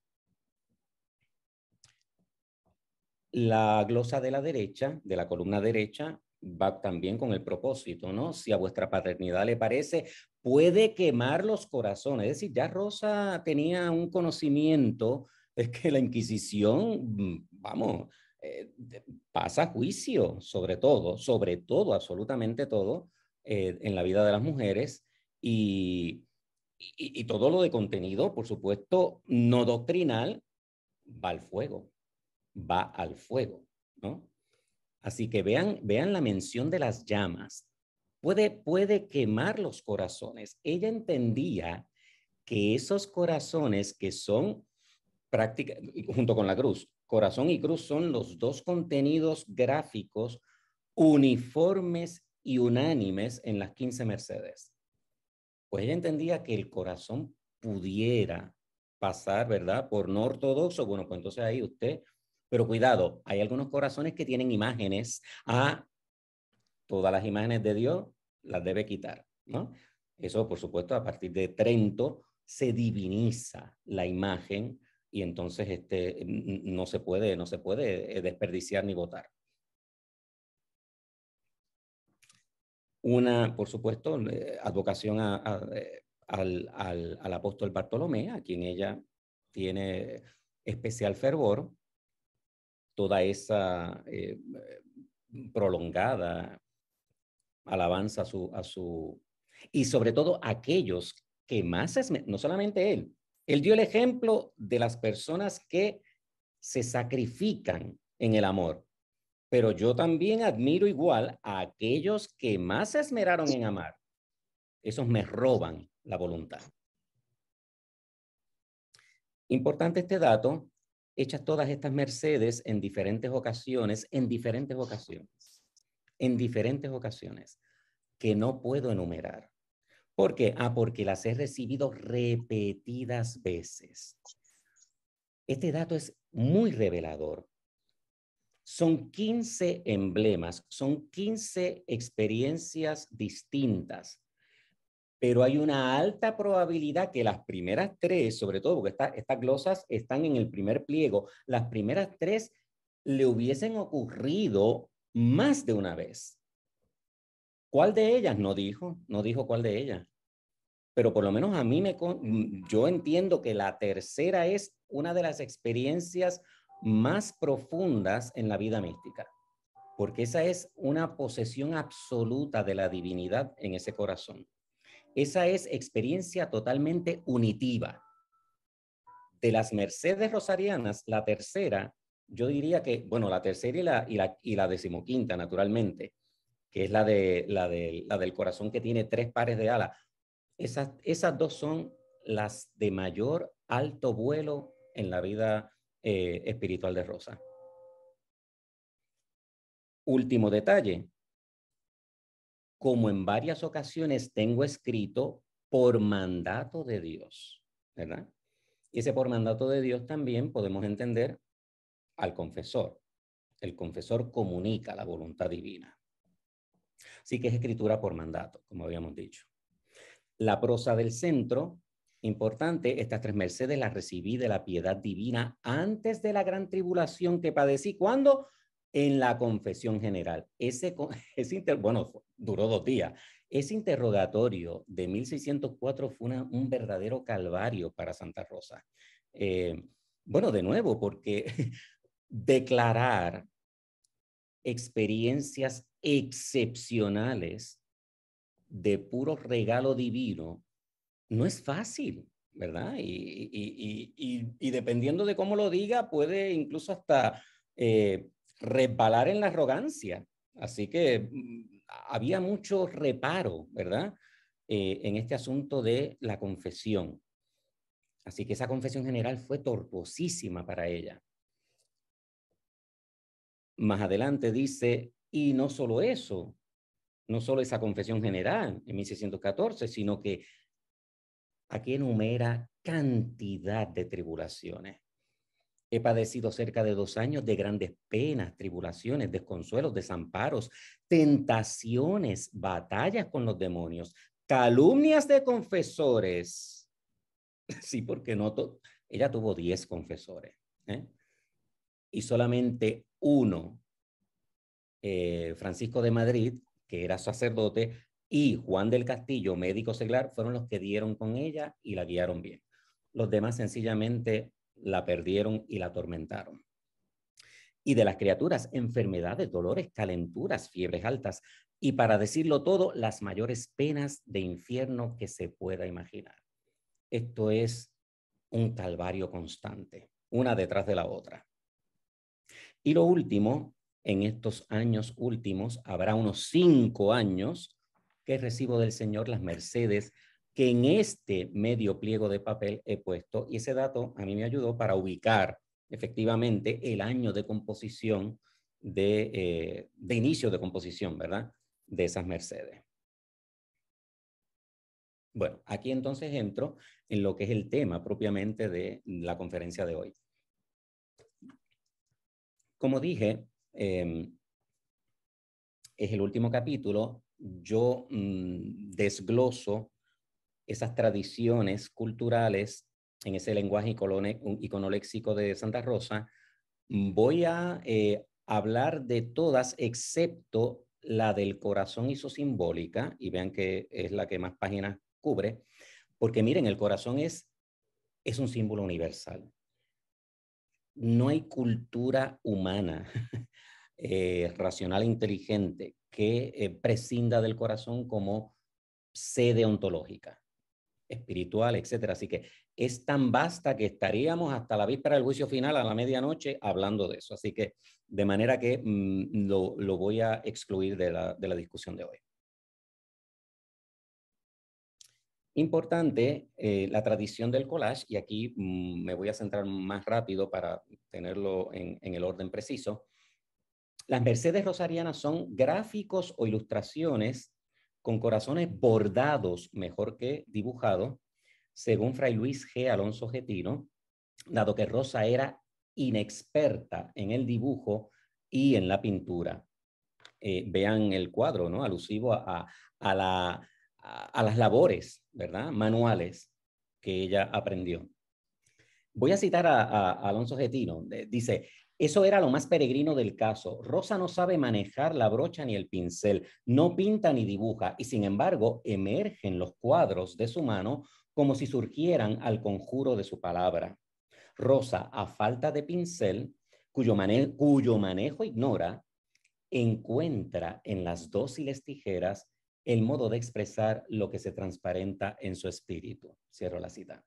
Speaker 1: La glosa de la derecha, de la columna derecha, va también con el propósito, ¿no? Si a vuestra paternidad le parece, puede quemar los corazones. Es decir, ya Rosa tenía un conocimiento, es que la Inquisición, vamos, pasa juicio sobre todo, absolutamente todo, en la vida de las mujeres y todo lo de contenido, por supuesto, no doctrinal, va al fuego, ¿no? Así que vean la mención de las llamas. Puede quemar los corazones. Ella entendía que esos corazones que son junto con la cruz, corazón y cruz son los dos contenidos gráficos uniformes y unánimes en las 15 Mercedes. Pues ella entendía que el corazón pudiera pasar, ¿verdad? Por no ortodoxo, bueno, pues entonces ahí usted, pero cuidado, hay algunos corazones que tienen imágenes, todas las imágenes de Dios las debe quitar, ¿no? Eso, por supuesto, a partir de Trento se diviniza la imagen y entonces no se puede desperdiciar ni votar. Una, por supuesto, advocación al apóstol Bartolomé, a quien ella tiene especial fervor, toda esa prolongada alabanza a su y sobre todo aquellos que más, no solamente él dio el ejemplo de las personas que se sacrifican en el amor, pero yo también admiro igual a aquellos que más se esmeraron en amar. Esos me roban la voluntad. Importante este dato, hechas todas estas mercedes en diferentes ocasiones, que no puedo enumerar. ¿Por qué? Porque las he recibido repetidas veces. Este dato es muy revelador. Son 15 emblemas, son 15 experiencias distintas, pero hay una alta probabilidad que las primeras tres, sobre todo porque estas glosas están en el primer pliego, las primeras tres le hubiesen ocurrido más de una vez. ¿Cuál de ellas? No dijo cuál de ellas. Pero por lo menos a mí yo entiendo que la tercera es una de las experiencias más profundas en la vida mística, porque esa es una posesión absoluta de la divinidad en ese corazón. Esa es experiencia totalmente unitiva de las Mercedes Rosarianas, la tercera, yo diría que, bueno, la tercera y la decimoquinta, naturalmente, que es la del corazón que tiene 3 pares de alas. Esas dos son las de mayor alto vuelo en la vida espiritual de Rosa. Último detalle. Como en varias ocasiones tengo escrito por mandato de Dios, ¿verdad? Y ese por mandato de Dios también podemos entender al confesor. El confesor comunica la voluntad divina. Así que es escritura por mandato, como habíamos dicho. La prosa del centro, importante, estas 3 mercedes las recibí de la piedad divina antes de la gran tribulación que padecí. ¿Cuándo? En la confesión general. Bueno, duró 2 días. Ese interrogatorio de 1604 fue un verdadero calvario para Santa Rosa. Bueno, de nuevo, porque declarar experiencias excepcionales de puro regalo divino no es fácil, ¿verdad? Y dependiendo de cómo lo diga, puede incluso hasta resbalar en la arrogancia. Así que había mucho reparo, ¿verdad? En este asunto de la confesión. Así que esa confesión general fue tortuosísima para ella. Más adelante dice, y no solo eso, no solo esa confesión general en 1614, sino que aquí enumera cantidad de tribulaciones. He padecido cerca de 2 años de grandes penas, tribulaciones, desconsuelos, desamparos, tentaciones, batallas con los demonios, calumnias de confesores. Sí, porque ella tuvo 10 confesores, ¿eh? Y solamente uno, Francisco de Madrid, que era sacerdote, y Juan del Castillo, médico seglar, fueron los que dieron con ella y la guiaron bien. Los demás sencillamente la perdieron y la atormentaron. Y de las criaturas, enfermedades, dolores, calenturas, fiebres altas, y para decirlo todo, las mayores penas de infierno que se pueda imaginar. Esto es un calvario constante, una detrás de la otra. Y lo último, en estos años últimos, habrá unos 5 años que recibo del Señor las mercedes que en este medio pliego de papel he puesto, y ese dato a mí me ayudó para ubicar efectivamente el año de composición, de inicio de composición, ¿verdad? De esas mercedes. Bueno, aquí entonces entro en lo que es el tema propiamente de la conferencia de hoy. Como dije, es el último capítulo. Yo desgloso esas tradiciones culturales en ese lenguaje iconoléxico de Santa Rosa. Voy a hablar de todas excepto la del corazón isosimbólica, y vean que es la que más páginas cubre, porque miren, el corazón es un símbolo universal. No hay cultura humana racional e inteligente que prescinda del corazón como sede ontológica, espiritual, etcétera. Así que es tan vasta que estaríamos hasta la víspera del juicio final a la medianoche hablando de eso. Así que de manera que lo voy a excluir de la discusión de hoy. Importante la tradición del collage, y aquí me voy a centrar más rápido para tenerlo en el orden preciso. Las mercedes rosarianas son gráficos o ilustraciones con corazones bordados, mejor que dibujados, según Fray Luis G. Alonso Getino, dado que Rosa era inexperta en el dibujo y en la pintura. Vean el cuadro, ¿no? Alusivo a las labores, ¿verdad? Manuales que ella aprendió. Voy a citar a Alonso Getino. Dice, eso era lo más peregrino del caso. Rosa no sabe manejar la brocha ni el pincel, no pinta ni dibuja, y sin embargo emergen los cuadros de su mano como si surgieran al conjuro de su palabra. Rosa, a falta de pincel, cuyo manejo ignora, encuentra en las dóciles tijeras el modo de expresar lo que se transparenta en su espíritu. Cierro la cita.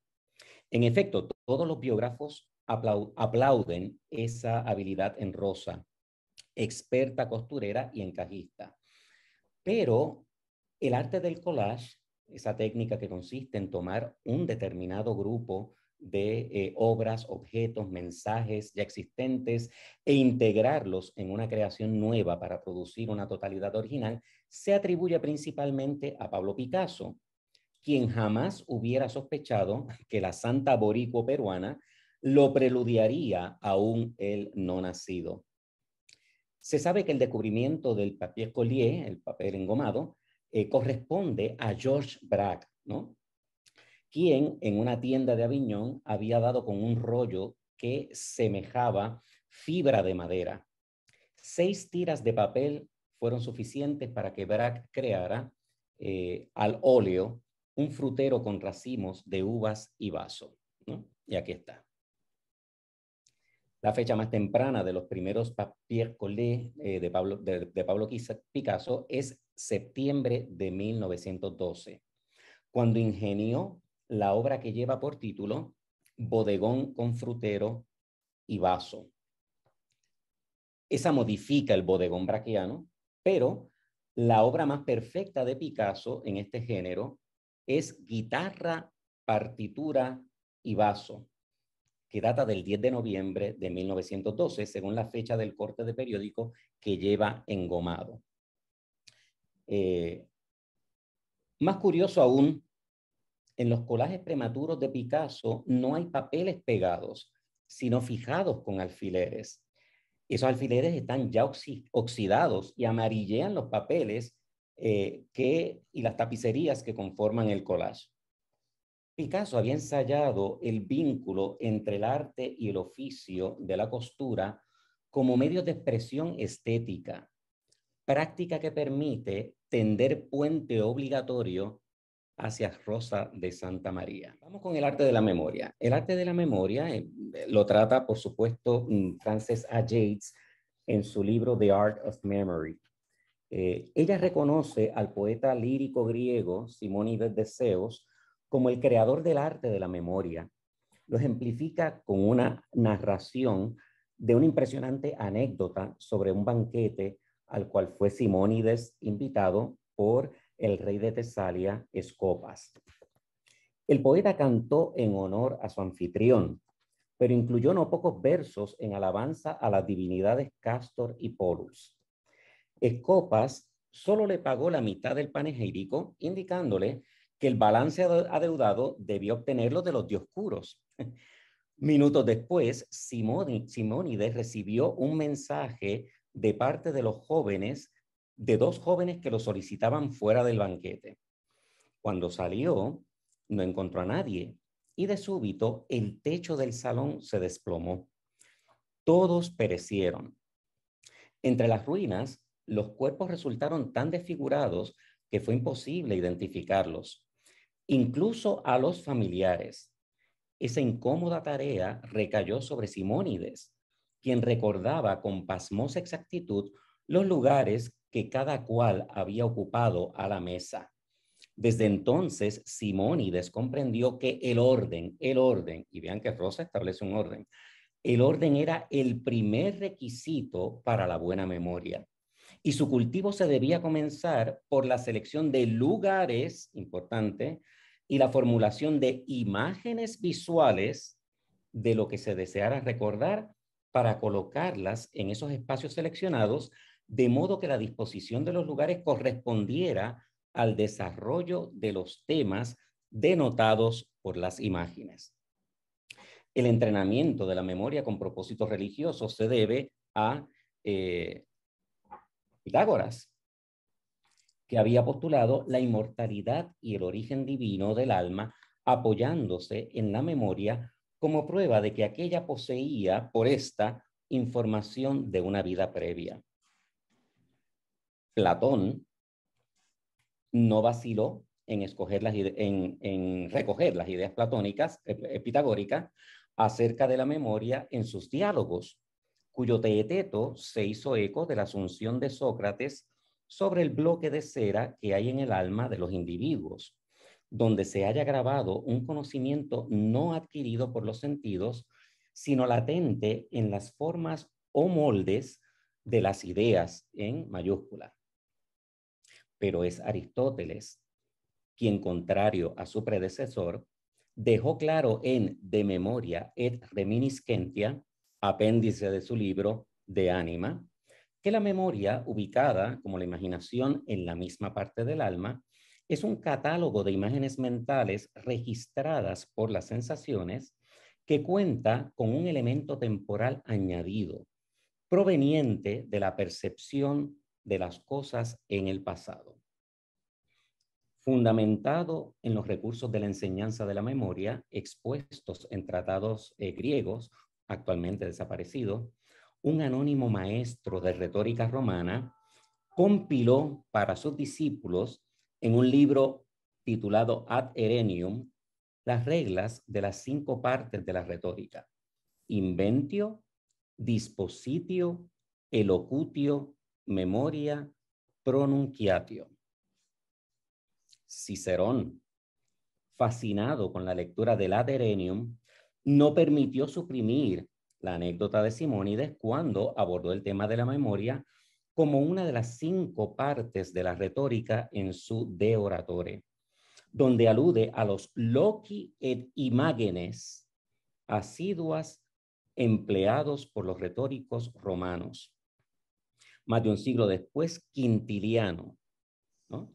Speaker 1: En efecto, todos los biógrafos aplauden esa habilidad en Rosa, experta costurera y encajista. Pero el arte del collage, esa técnica que consiste en tomar un determinado grupo de obras, objetos, mensajes ya existentes e integrarlos en una creación nueva para producir una totalidad original, se atribuye principalmente a Pablo Picasso, quien jamás hubiera sospechado que la santa boricua peruana lo preludiaría aún él no nacido. Se sabe que el descubrimiento del papier collier, el papel engomado, corresponde a Georges Braque, ¿no? Quien en una tienda de Aviñón había dado con un rollo que semejaba fibra de madera. 6 tiras de papel fueron suficientes para que Braque creara al óleo un frutero con racimos de uvas y vaso, ¿no? Y aquí está. La fecha más temprana de los primeros papier collé de Pablo Picasso es septiembre de 1912, cuando ingenió la obra que lleva por título Bodegón con frutero y vaso. Esa modifica el bodegón braquiano, pero la obra más perfecta de Picasso en este género es Guitarra, partitura y vaso, que data del 10 de noviembre de 1912, según la fecha del corte de periódico que lleva engomado. Más curioso aún, en los collages prematuros de Picasso no hay papeles pegados, sino fijados con alfileres. Esos alfileres están ya oxidados y amarillean los papeles y las tapicerías que conforman el collage. Picasso había ensayado el vínculo entre el arte y el oficio de la costura como medios de expresión estética, práctica que permite tender puente obligatorio hacia Rosa de Santa María. Vamos con el arte de la memoria. El arte de la memoria lo trata, por supuesto, Frances A. Yates en su libro The Art of Memory. Ella reconoce al poeta lírico griego Simónides de Zeus como el creador del arte de la memoria. Lo ejemplifica con una narración de una impresionante anécdota sobre un banquete al cual fue Simónides invitado por el rey de Tesalia, Escopas. El poeta cantó en honor a su anfitrión, pero incluyó no pocos versos en alabanza a las divinidades Castor y Polus. Escopas solo le pagó la mitad del panegírico, indicándole que el balance adeudado debió obtenerlo de los dioscuros. Minutos después, Simónides recibió un mensaje de parte de los jóvenes, de 2 jóvenes que lo solicitaban fuera del banquete. Cuando salió, no encontró a nadie y de súbito el techo del salón se desplomó. Todos perecieron. Entre las ruinas, los cuerpos resultaron tan desfigurados que fue imposible identificarlos, incluso a los familiares. Esa incómoda tarea recayó sobre Simónides, quien recordaba con pasmosa exactitud los lugares que cada cual había ocupado a la mesa. Desde entonces, Simónides comprendió que el orden, y vean que Rosa establece un orden, el orden era el primer requisito para la buena memoria. Y su cultivo se debía comenzar por la selección de lugares, importante, y la formulación de imágenes visuales de lo que se deseara recordar para colocarlas en esos espacios seleccionados, de modo que la disposición de los lugares correspondiera al desarrollo de los temas denotados por las imágenes. El entrenamiento de la memoria con propósitos religiosos se debe a Pitágoras, que había postulado la inmortalidad y el origen divino del alma, apoyándose en la memoria como prueba de que aquella poseía por esta información de una vida previa. Platón no vaciló en recoger las ideas platónicas, pitagóricas, acerca de la memoria en sus diálogos, cuyo Teeteto se hizo eco de la asunción de Sócrates sobre el bloque de cera que hay en el alma de los individuos. donde se haya grabado un conocimiento no adquirido por los sentidos, sino latente en las formas o moldes de las ideas en mayúscula. Pero es Aristóteles quien, contrario a su predecesor, dejó claro en De Memoria et Reminiscentia, apéndice de su libro De Anima, que la memoria, ubicada como la imaginación en la misma parte del alma, es un catálogo de imágenes mentales registradas por las sensaciones que cuenta con un elemento temporal añadido, proveniente de la percepción de las cosas en el pasado. Fundamentado en los recursos de la enseñanza de la memoria expuestos en tratados griegos, actualmente desaparecidos, un anónimo maestro de retórica romana compiló para sus discípulos en un libro titulado Ad Erenium las reglas de las 5 partes de la retórica: inventio, dispositio, elocutio, memoria, pronunciatio. Cicerón, fascinado con la lectura del Ad Erenium, no permitió suprimir la anécdota de Simónides cuando abordó el tema de la memoria como una de las 5 partes de la retórica en su De Oratore, donde alude a los loci et imágenes asiduas empleados por los retóricos romanos. Más de un siglo después, Quintiliano, ¿no?,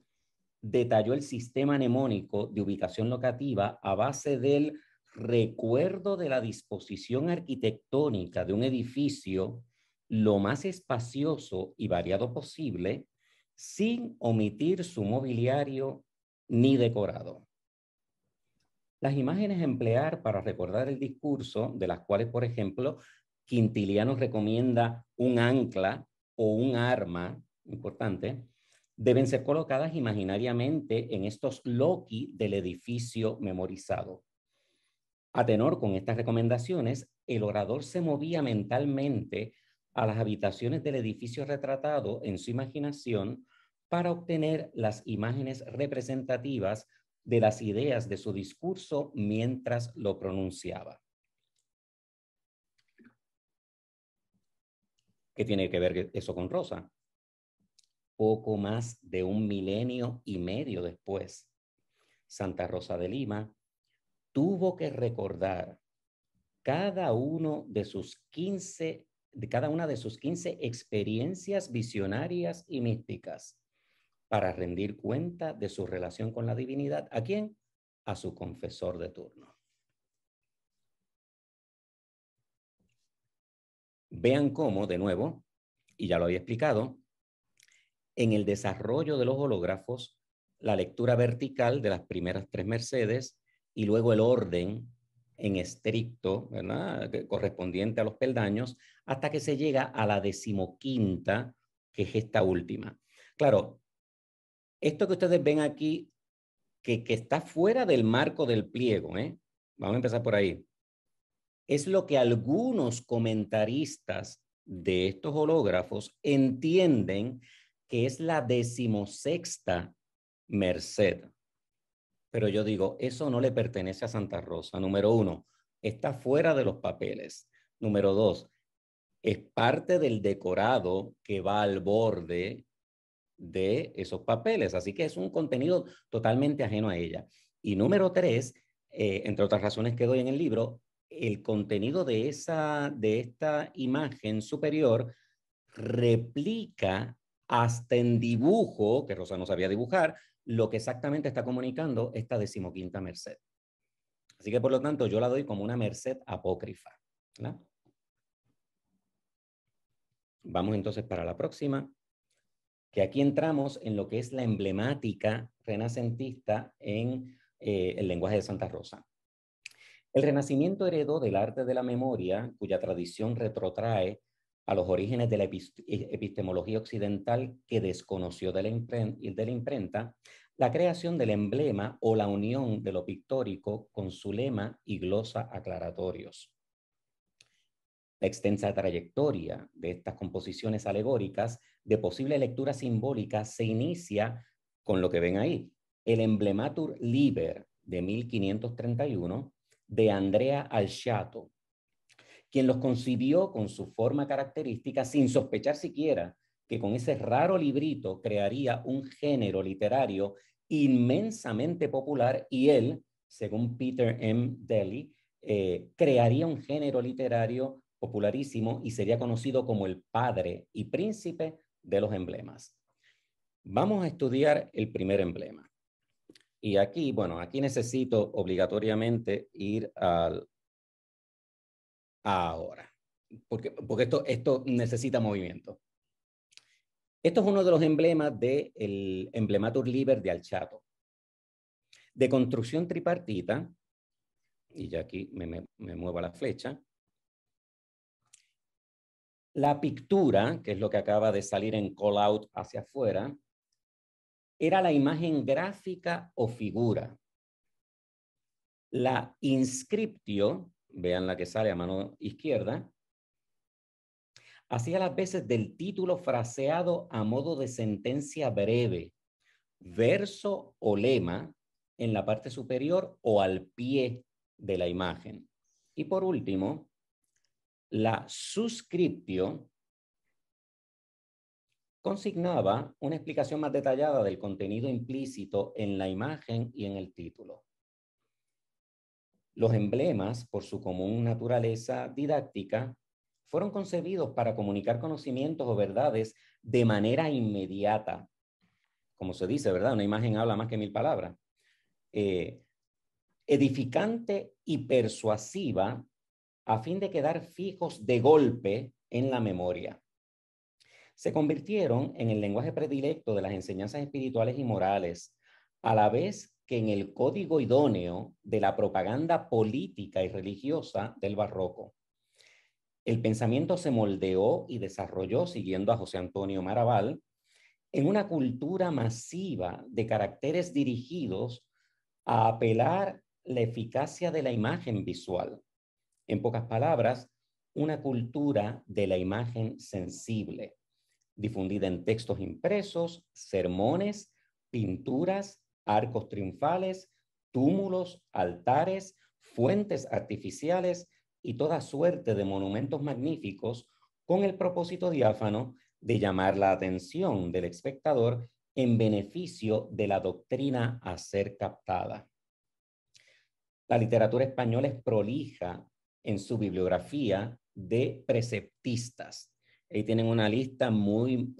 Speaker 1: detalló el sistema mnemónico de ubicación locativa a base del recuerdo de la disposición arquitectónica de un edificio lo más espacioso y variado posible, sin omitir su mobiliario ni decorado. Las imágenes a emplear para recordar el discurso, de las cuales, por ejemplo, Quintiliano recomienda un ancla o un arma, importante, deben ser colocadas imaginariamente en estos loci del edificio memorizado. A tenor con estas recomendaciones, el orador se movía mentalmente a las habitaciones del edificio retratado en su imaginación para obtener las imágenes representativas de las ideas de su discurso mientras lo pronunciaba. ¿Qué tiene que ver eso con Rosa? Poco más de 1,5 milenios después, Santa Rosa de Lima tuvo que recordar cada una de sus 15 experiencias visionarias y místicas para rendir cuenta de su relación con la divinidad. ¿A quién? A su confesor de turno. Vean cómo, de nuevo, y ya lo había explicado, en el desarrollo de los hológrafos, la lectura vertical de las primeras 3 mercedes y luego el orden en estricto, ¿verdad?, correspondiente a los peldaños, hasta que se llega a la 15ª, que es esta última. Claro, esto que ustedes ven aquí, que está fuera del marco del pliego, vamos a empezar por ahí, es lo que algunos comentaristas de estos hológrafos entienden que es la 16ª merced. Pero yo digo, eso no le pertenece a Santa Rosa. Número 1, está fuera de los papeles. Número 2, es parte del decorado que va al borde de esos papeles. Así que es un contenido totalmente ajeno a ella. Y número 3, entre otras razones que doy en el libro, el contenido de esta imagen superior replica hasta en dibujo, que Rosa no sabía dibujar, lo que exactamente está comunicando esta 15ª merced. Así que, por lo tanto, yo la doy como una merced apócrifa, ¿verdad? Vamos entonces para la próxima, que aquí entramos en lo que es la emblemática renacentista en el lenguaje de Santa Rosa. El Renacimiento heredó del arte de la memoria, cuya tradición retrotrae a los orígenes de la epistemología occidental que desconoció de la imprenta, la creación del emblema o la unión de lo pictórico con su lema y glosa aclaratorios. La extensa trayectoria de estas composiciones alegóricas de posible lectura simbólica se inicia con lo que ven ahí, el Emblematur Liber de 1531 de Andrea Alciato, quien los concibió con su forma característica sin sospechar siquiera que con ese raro librito crearía un género literario inmensamente popular y él, según Peter M. Daly, crearía un género literario popularísimo y sería conocido como el padre y príncipe de los emblemas. Vamos a estudiar el primer emblema. Y aquí, bueno, aquí necesito obligatoriamente ir al ahora, porque esto necesita movimiento. Esto es uno de los emblemas del Emblematur Liber de Alciato, de construcción tripartita, y ya aquí me muevo a la flecha. La pictura, que es lo que acaba de salir en call out hacia afuera, era la imagen gráfica o figura. La inscriptio, vean la que sale a mano izquierda, hacía las veces del título fraseado a modo de sentencia breve, verso o lema en la parte superior o al pie de la imagen. Y por último, la suscriptio consignaba una explicación más detallada del contenido implícito en la imagen y en el título. Los emblemas, por su común naturaleza didáctica, fueron concebidos para comunicar conocimientos o verdades de manera inmediata. Como se dice, ¿verdad? Una imagen habla más que 1000 palabras. Edificante y persuasiva a fin de quedar fijos de golpe en la memoria. Se convirtieron en el lenguaje predilecto de las enseñanzas espirituales y morales, a la vez que en el código idóneo de la propaganda política y religiosa del barroco. El pensamiento se moldeó y desarrolló, siguiendo a José Antonio Maraval, en una cultura masiva de caracteres dirigidos a apelar la eficacia de la imagen visual. En pocas palabras, una cultura de la imagen sensible, difundida en textos impresos, sermones, pinturas, arcos triunfales, túmulos, altares, fuentes artificiales y toda suerte de monumentos magníficos con el propósito diáfano de llamar la atención del espectador en beneficio de la doctrina a ser captada. La literatura española es prolija en su bibliografía de preceptistas. Ahí tienen una lista muy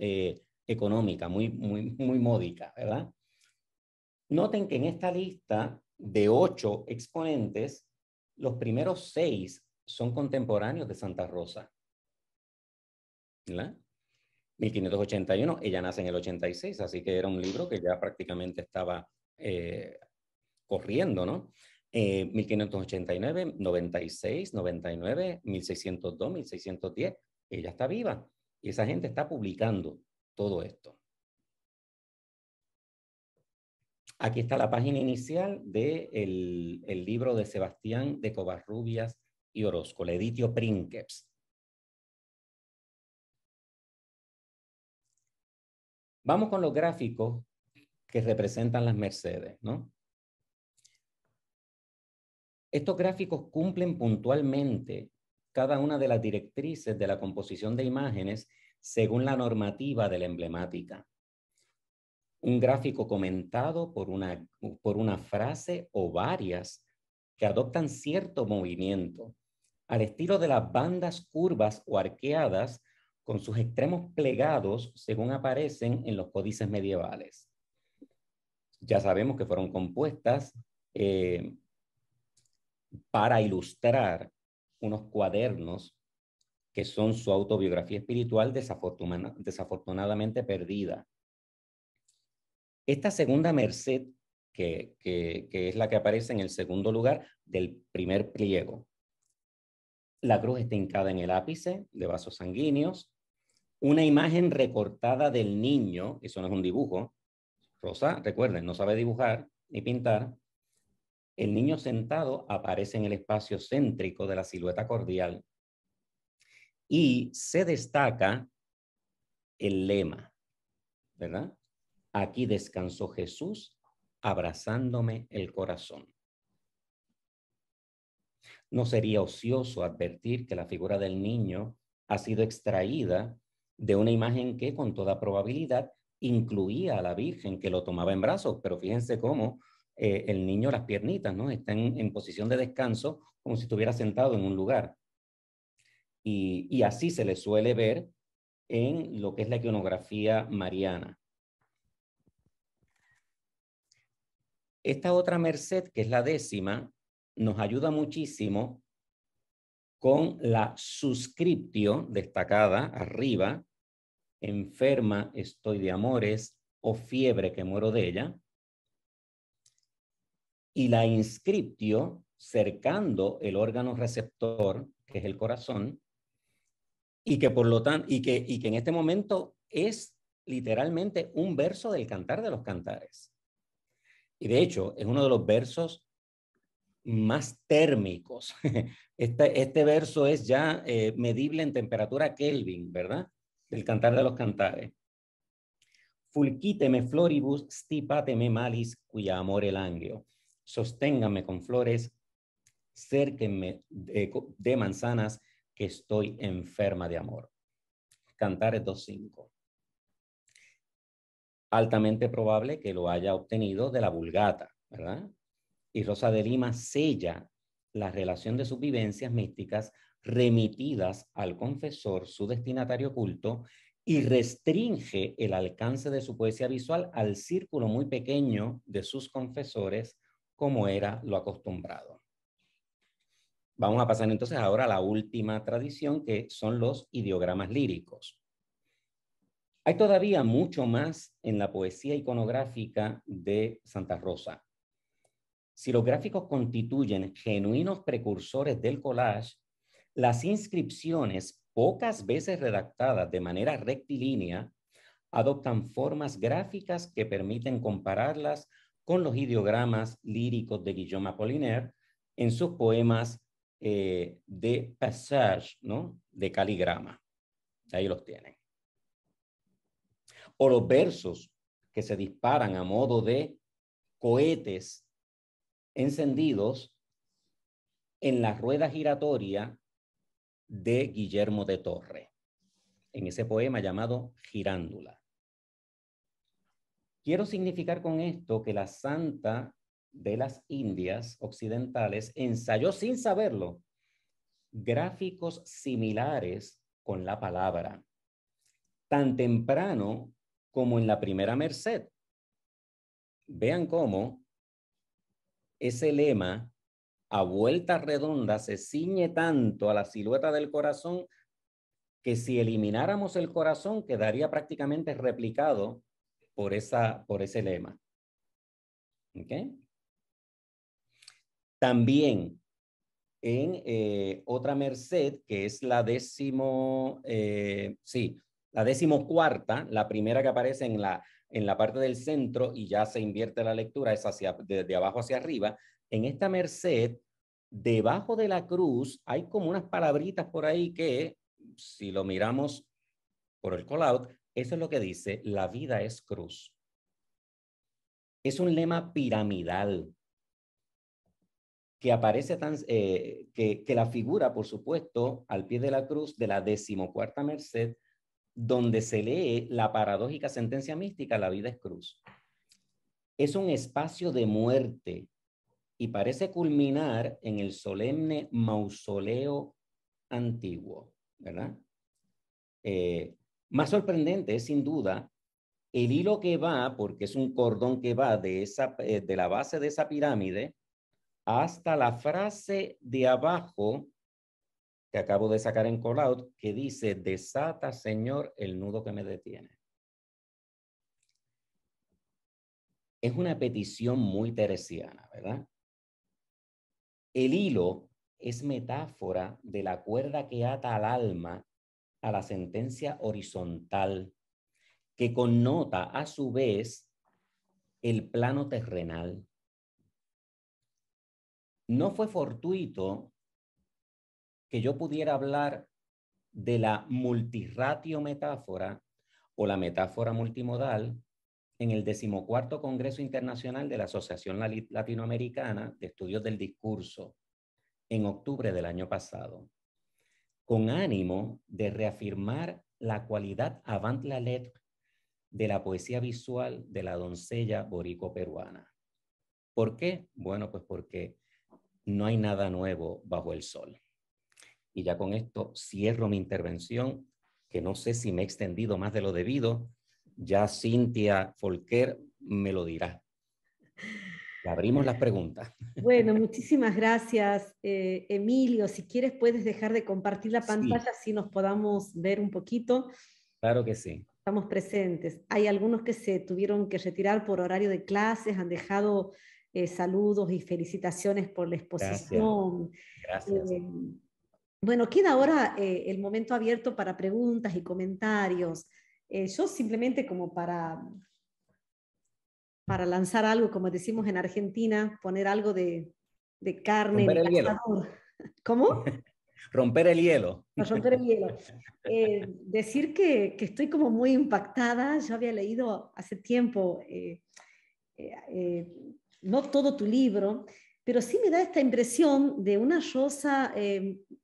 Speaker 1: económica, muy módica, ¿verdad? Noten que en esta lista de 8 exponentes, los primeros 6 son contemporáneos de Santa Rosa, ¿verdad? 1581, ella nace en el 86, así que era un libro que ya prácticamente estaba corriendo, ¿no? 1589, 96, 99, 1602, 1610, ella está viva y esa gente está publicando todo esto. Aquí está la página inicial del libro de Sebastián de Covarrubias y Orozco, la Editio Princeps. Vamos con los gráficos que representan las Mercedes, ¿no? Estos gráficos cumplen puntualmente cada una de las directrices de la composición de imágenes según la normativa de la emblemática. Un gráfico comentado por una frase o varias que adoptan cierto movimiento, al estilo de las bandas curvas o arqueadas con sus extremos plegados según aparecen en los códices medievales. Ya sabemos que fueron compuestas para ilustrar unos cuadernos que son su autobiografía espiritual desafortunadamente perdida. Esta segunda merced, que es la que aparece en el segundo lugar del primer pliego. La cruz está hincada en el ápice de vasos sanguíneos. Una imagen recortada del niño, eso no es un dibujo. Rosa, recuerden, no sabe dibujar ni pintar. El niño sentado aparece en el espacio céntrico de la silueta cordial. Y se destaca el lema, ¿verdad? Aquí descansó Jesús abrazándome el corazón. No sería ocioso advertir que la figura del niño ha sido extraída de una imagen que con toda probabilidad incluía a la Virgen que lo tomaba en brazos, pero fíjense cómo el niño, las piernitas, ¿no? Están en posición de descanso como si estuviera sentado en un lugar. Y así se le suele ver en lo que es la iconografía mariana. Esta otra merced, que es la 10ª, nos ayuda muchísimo con la suscriptio destacada arriba: enferma estoy de amores o fiebre que muero de ella. Y la inscriptio cercando el órgano receptor, que es el corazón, y que por lo tanto, y que en este momento es literalmente un verso del Cantar de los Cantares. Y de hecho, es uno de los versos más térmicos. Este verso es ya medible en temperatura Kelvin, ¿verdad? Del Cantar de los Cantares. Fulquíteme floribus, stipateme malis, cuya amor el angio. Sosténgame con flores, cérquenme de manzanas, que estoy enferma de amor. Cantares 2.5. Altamente probable que lo haya obtenido de la Vulgata, ¿verdad? Y Rosa de Lima sella la relación de sus vivencias místicas remitidas al confesor, su destinatario oculto, y restringe el alcance de su poesía visual al círculo muy pequeño de sus confesores, como era lo acostumbrado. Vamos a pasar entonces ahora a la última tradición, que son los ideogramas líricos. Hay todavía mucho más en la poesía iconográfica de Santa Rosa. Si los gráficos constituyen genuinos precursores del collage, las inscripciones, pocas veces redactadas de manera rectilínea, adoptan formas gráficas que permiten compararlas con los ideogramas líricos de Guillaume Apollinaire en sus poemas de passage, ¿no? De caligrama. Ahí los tienen. O los versos que se disparan a modo de cohetes encendidos en la rueda giratoria de Guillermo de Torre, en ese poema llamado Girándula. Quiero significar con esto que la santa de las Indias occidentales ensayó, sin saberlo, gráficos similares con la palabra, tan temprano como en la primera Merced. Vean cómo ese lema a vuelta redonda se ciñe tanto a la silueta del corazón que si elimináramos el corazón quedaría prácticamente replicado por ese lema. ¿Okay? También en otra merced, que es la la 14ª, la primera que aparece en la parte del centro y ya se invierte la lectura, es de abajo hacia arriba. En esta merced, debajo de la cruz, hay como unas palabritas por ahí que, si lo miramos por el call-out, eso es lo que dice: la vida es cruz. Es un lema piramidal que aparece que la figura, por supuesto, al pie de la cruz de la 14ª Merced, donde se lee la paradójica sentencia mística: la vida es cruz. Es un espacio de muerte y parece culminar en el solemne mausoleo antiguo, ¿verdad? Más sorprendente es sin duda el hilo que va, porque es un cordón que va de la base de esa pirámide hasta la frase de abajo que acabo de sacar en call-out, que dice: desata, Señor, el nudo que me detiene. Es una petición muy teresiana, ¿verdad? El hilo es metáfora de la cuerda que ata al alma a la sentencia horizontal, que connota a su vez el plano terrenal. No fue fortuito que yo pudiera hablar de la multirratio metáfora o la metáfora multimodal en el 14º Congreso Internacional de la Asociación Latinoamericana de Estudios del Discurso en octubre del año pasado, con ánimo de reafirmar la cualidad avant la lettre de la poesía visual de la doncella borico-peruana. ¿Por qué? Bueno, pues porque no hay nada nuevo bajo el sol. Y ya con esto cierro mi intervención, que no sé si me he extendido más de lo debido. Ya Cintia Folquer me lo dirá. Y abrimos las preguntas.
Speaker 2: Bueno, muchísimas gracias, Emilio. Si quieres puedes dejar de compartir la pantalla,
Speaker 1: Sí,
Speaker 2: así nos podamos ver un poquito.
Speaker 1: claro que sí.
Speaker 2: Estamos presentes. Hay algunos que se tuvieron que retirar por horario de clases, han dejado saludos y felicitaciones por la
Speaker 1: Gracias,
Speaker 2: exposición.
Speaker 1: gracias.
Speaker 2: Eh, bueno, queda ahora el momento abierto para preguntas y comentarios. Yo simplemente como para lanzar algo, como decimos en Argentina, poner algo de carne en
Speaker 1: Romper
Speaker 2: el
Speaker 1: el hielo.
Speaker 2: asador. ¿Cómo?
Speaker 1: Romper el hielo.
Speaker 2: Para romper el hielo. Decir que estoy como muy impactada. Yo había leído hace tiempo, eh, eh, no todo tu libro, pero sí me da esta impresión de una Rosa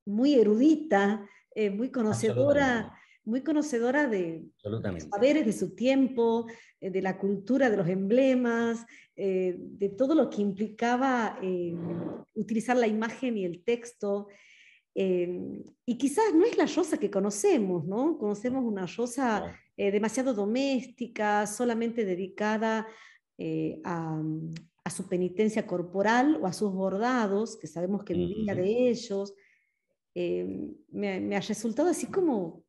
Speaker 2: muy erudita,
Speaker 1: Absolutamente,
Speaker 2: muy conocedora de los
Speaker 1: absolutamente.
Speaker 2: saberes de su tiempo, de la cultura, de los emblemas, de todo lo que implicaba utilizar la imagen y el texto. Y quizás no es la Rosa que conocemos, ¿no? Conocemos una Rosa
Speaker 1: No,
Speaker 2: demasiado doméstica, solamente dedicada eh, a, a su penitencia corporal o a sus bordados, que sabemos que vivía de
Speaker 1: ujú.
Speaker 2: ellos. Me ha resultado así como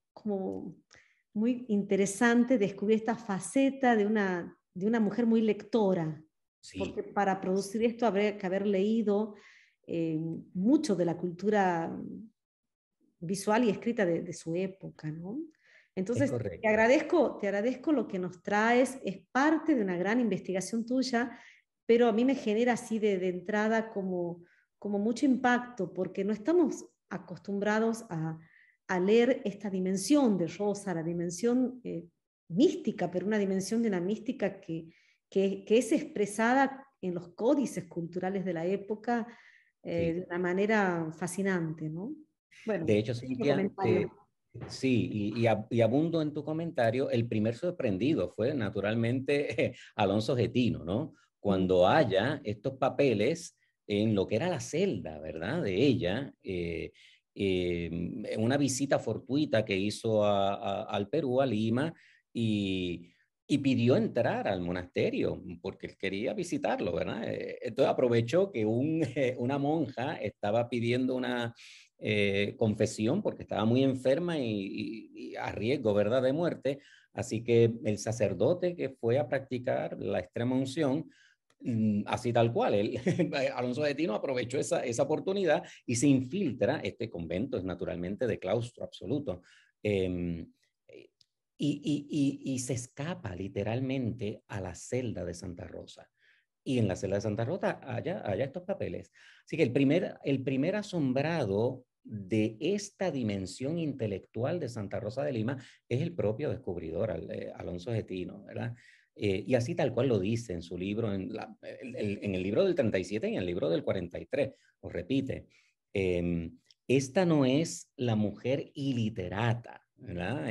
Speaker 2: muy interesante descubrir esta faceta de una mujer muy lectora, porque
Speaker 1: Sí,
Speaker 2: para producir esto habría que haber leído eh, mucho de la cultura visual y escrita de su época, ¿no?
Speaker 1: es
Speaker 2: Entonces,
Speaker 1: correcto.
Speaker 2: te agradezco lo que nos traes, es parte de una gran investigación tuya, pero a mí me genera así de entrada como mucho impacto, porque no estamos acostumbrados a leer esta dimensión de Rosa, la dimensión mística, pero una dimensión de una mística que es expresada en los códices culturales de la época
Speaker 1: Sí.
Speaker 2: de una manera fascinante, ¿no? Bueno,
Speaker 1: De hecho,
Speaker 2: pequeño
Speaker 1: Cintia,
Speaker 2: comentario.
Speaker 1: sí, y abundo en tu comentario, el primer sorprendido fue naturalmente Alonso Getino, ¿no?
Speaker 2: Mm,
Speaker 1: Cuando haya estos papeles en lo que era la celda, ¿verdad? De ella, una visita fortuita que hizo al Perú, a Lima, y, y pidió entrar al monasterio porque él quería visitarlo, ¿verdad? Entonces aprovechó que una monja estaba pidiendo una confesión porque estaba muy enferma y a riesgo, ¿verdad?, de muerte. Así que el sacerdote que fue a practicar la extrema unción, así tal cual, él, Alonso de Tino aprovechó esa oportunidad y se infiltra. Este convento es naturalmente de claustro absoluto. Eh, y se escapa literalmente a la celda de Santa Rosa. Y en la celda de Santa Rosa haya estos papeles. Así que el primer asombrado de esta dimensión intelectual de Santa Rosa de Lima es el propio descubridor, Alonso Getino, ¿verdad? Y así tal cual lo dice en su libro, en el libro del 37 y en el libro del 43, lo repite. Esta no es la mujer iliterata, ¿verdad?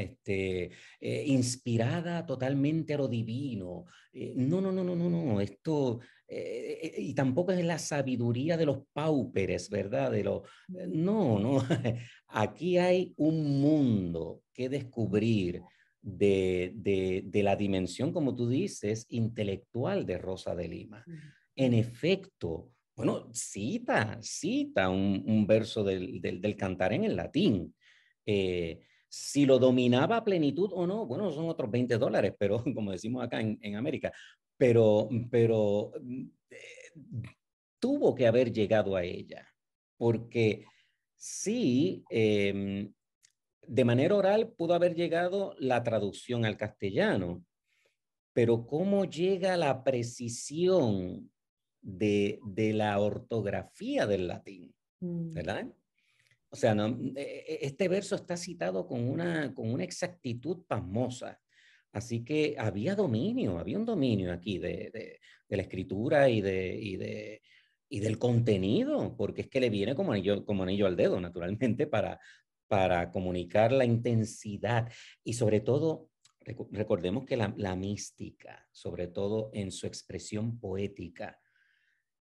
Speaker 1: Inspirada totalmente a lo divino. No, no, no, no, no, no, esto, y tampoco es la sabiduría de los pauperes, ¿verdad? No, no, aquí hay un mundo que descubrir de la dimensión, como tú dices, intelectual de Rosa de Lima. En efecto, bueno, cita un verso del Cantar en el latín. Si lo dominaba a plenitud o no, bueno, son otros $20, pero como decimos acá en América, pero tuvo que haber llegado a ella, porque sí, de manera oral pudo haber llegado la traducción al castellano, pero ¿cómo llega la precisión de la ortografía del latín?
Speaker 2: mm,
Speaker 1: ¿Verdad? O sea, no, este verso está citado con una exactitud pasmosa. Así que había dominio, había un dominio aquí de la escritura y del contenido, porque es que le viene como anillo al dedo, naturalmente, para comunicar la intensidad y sobre todo, recordemos que la mística, sobre todo en su expresión poética,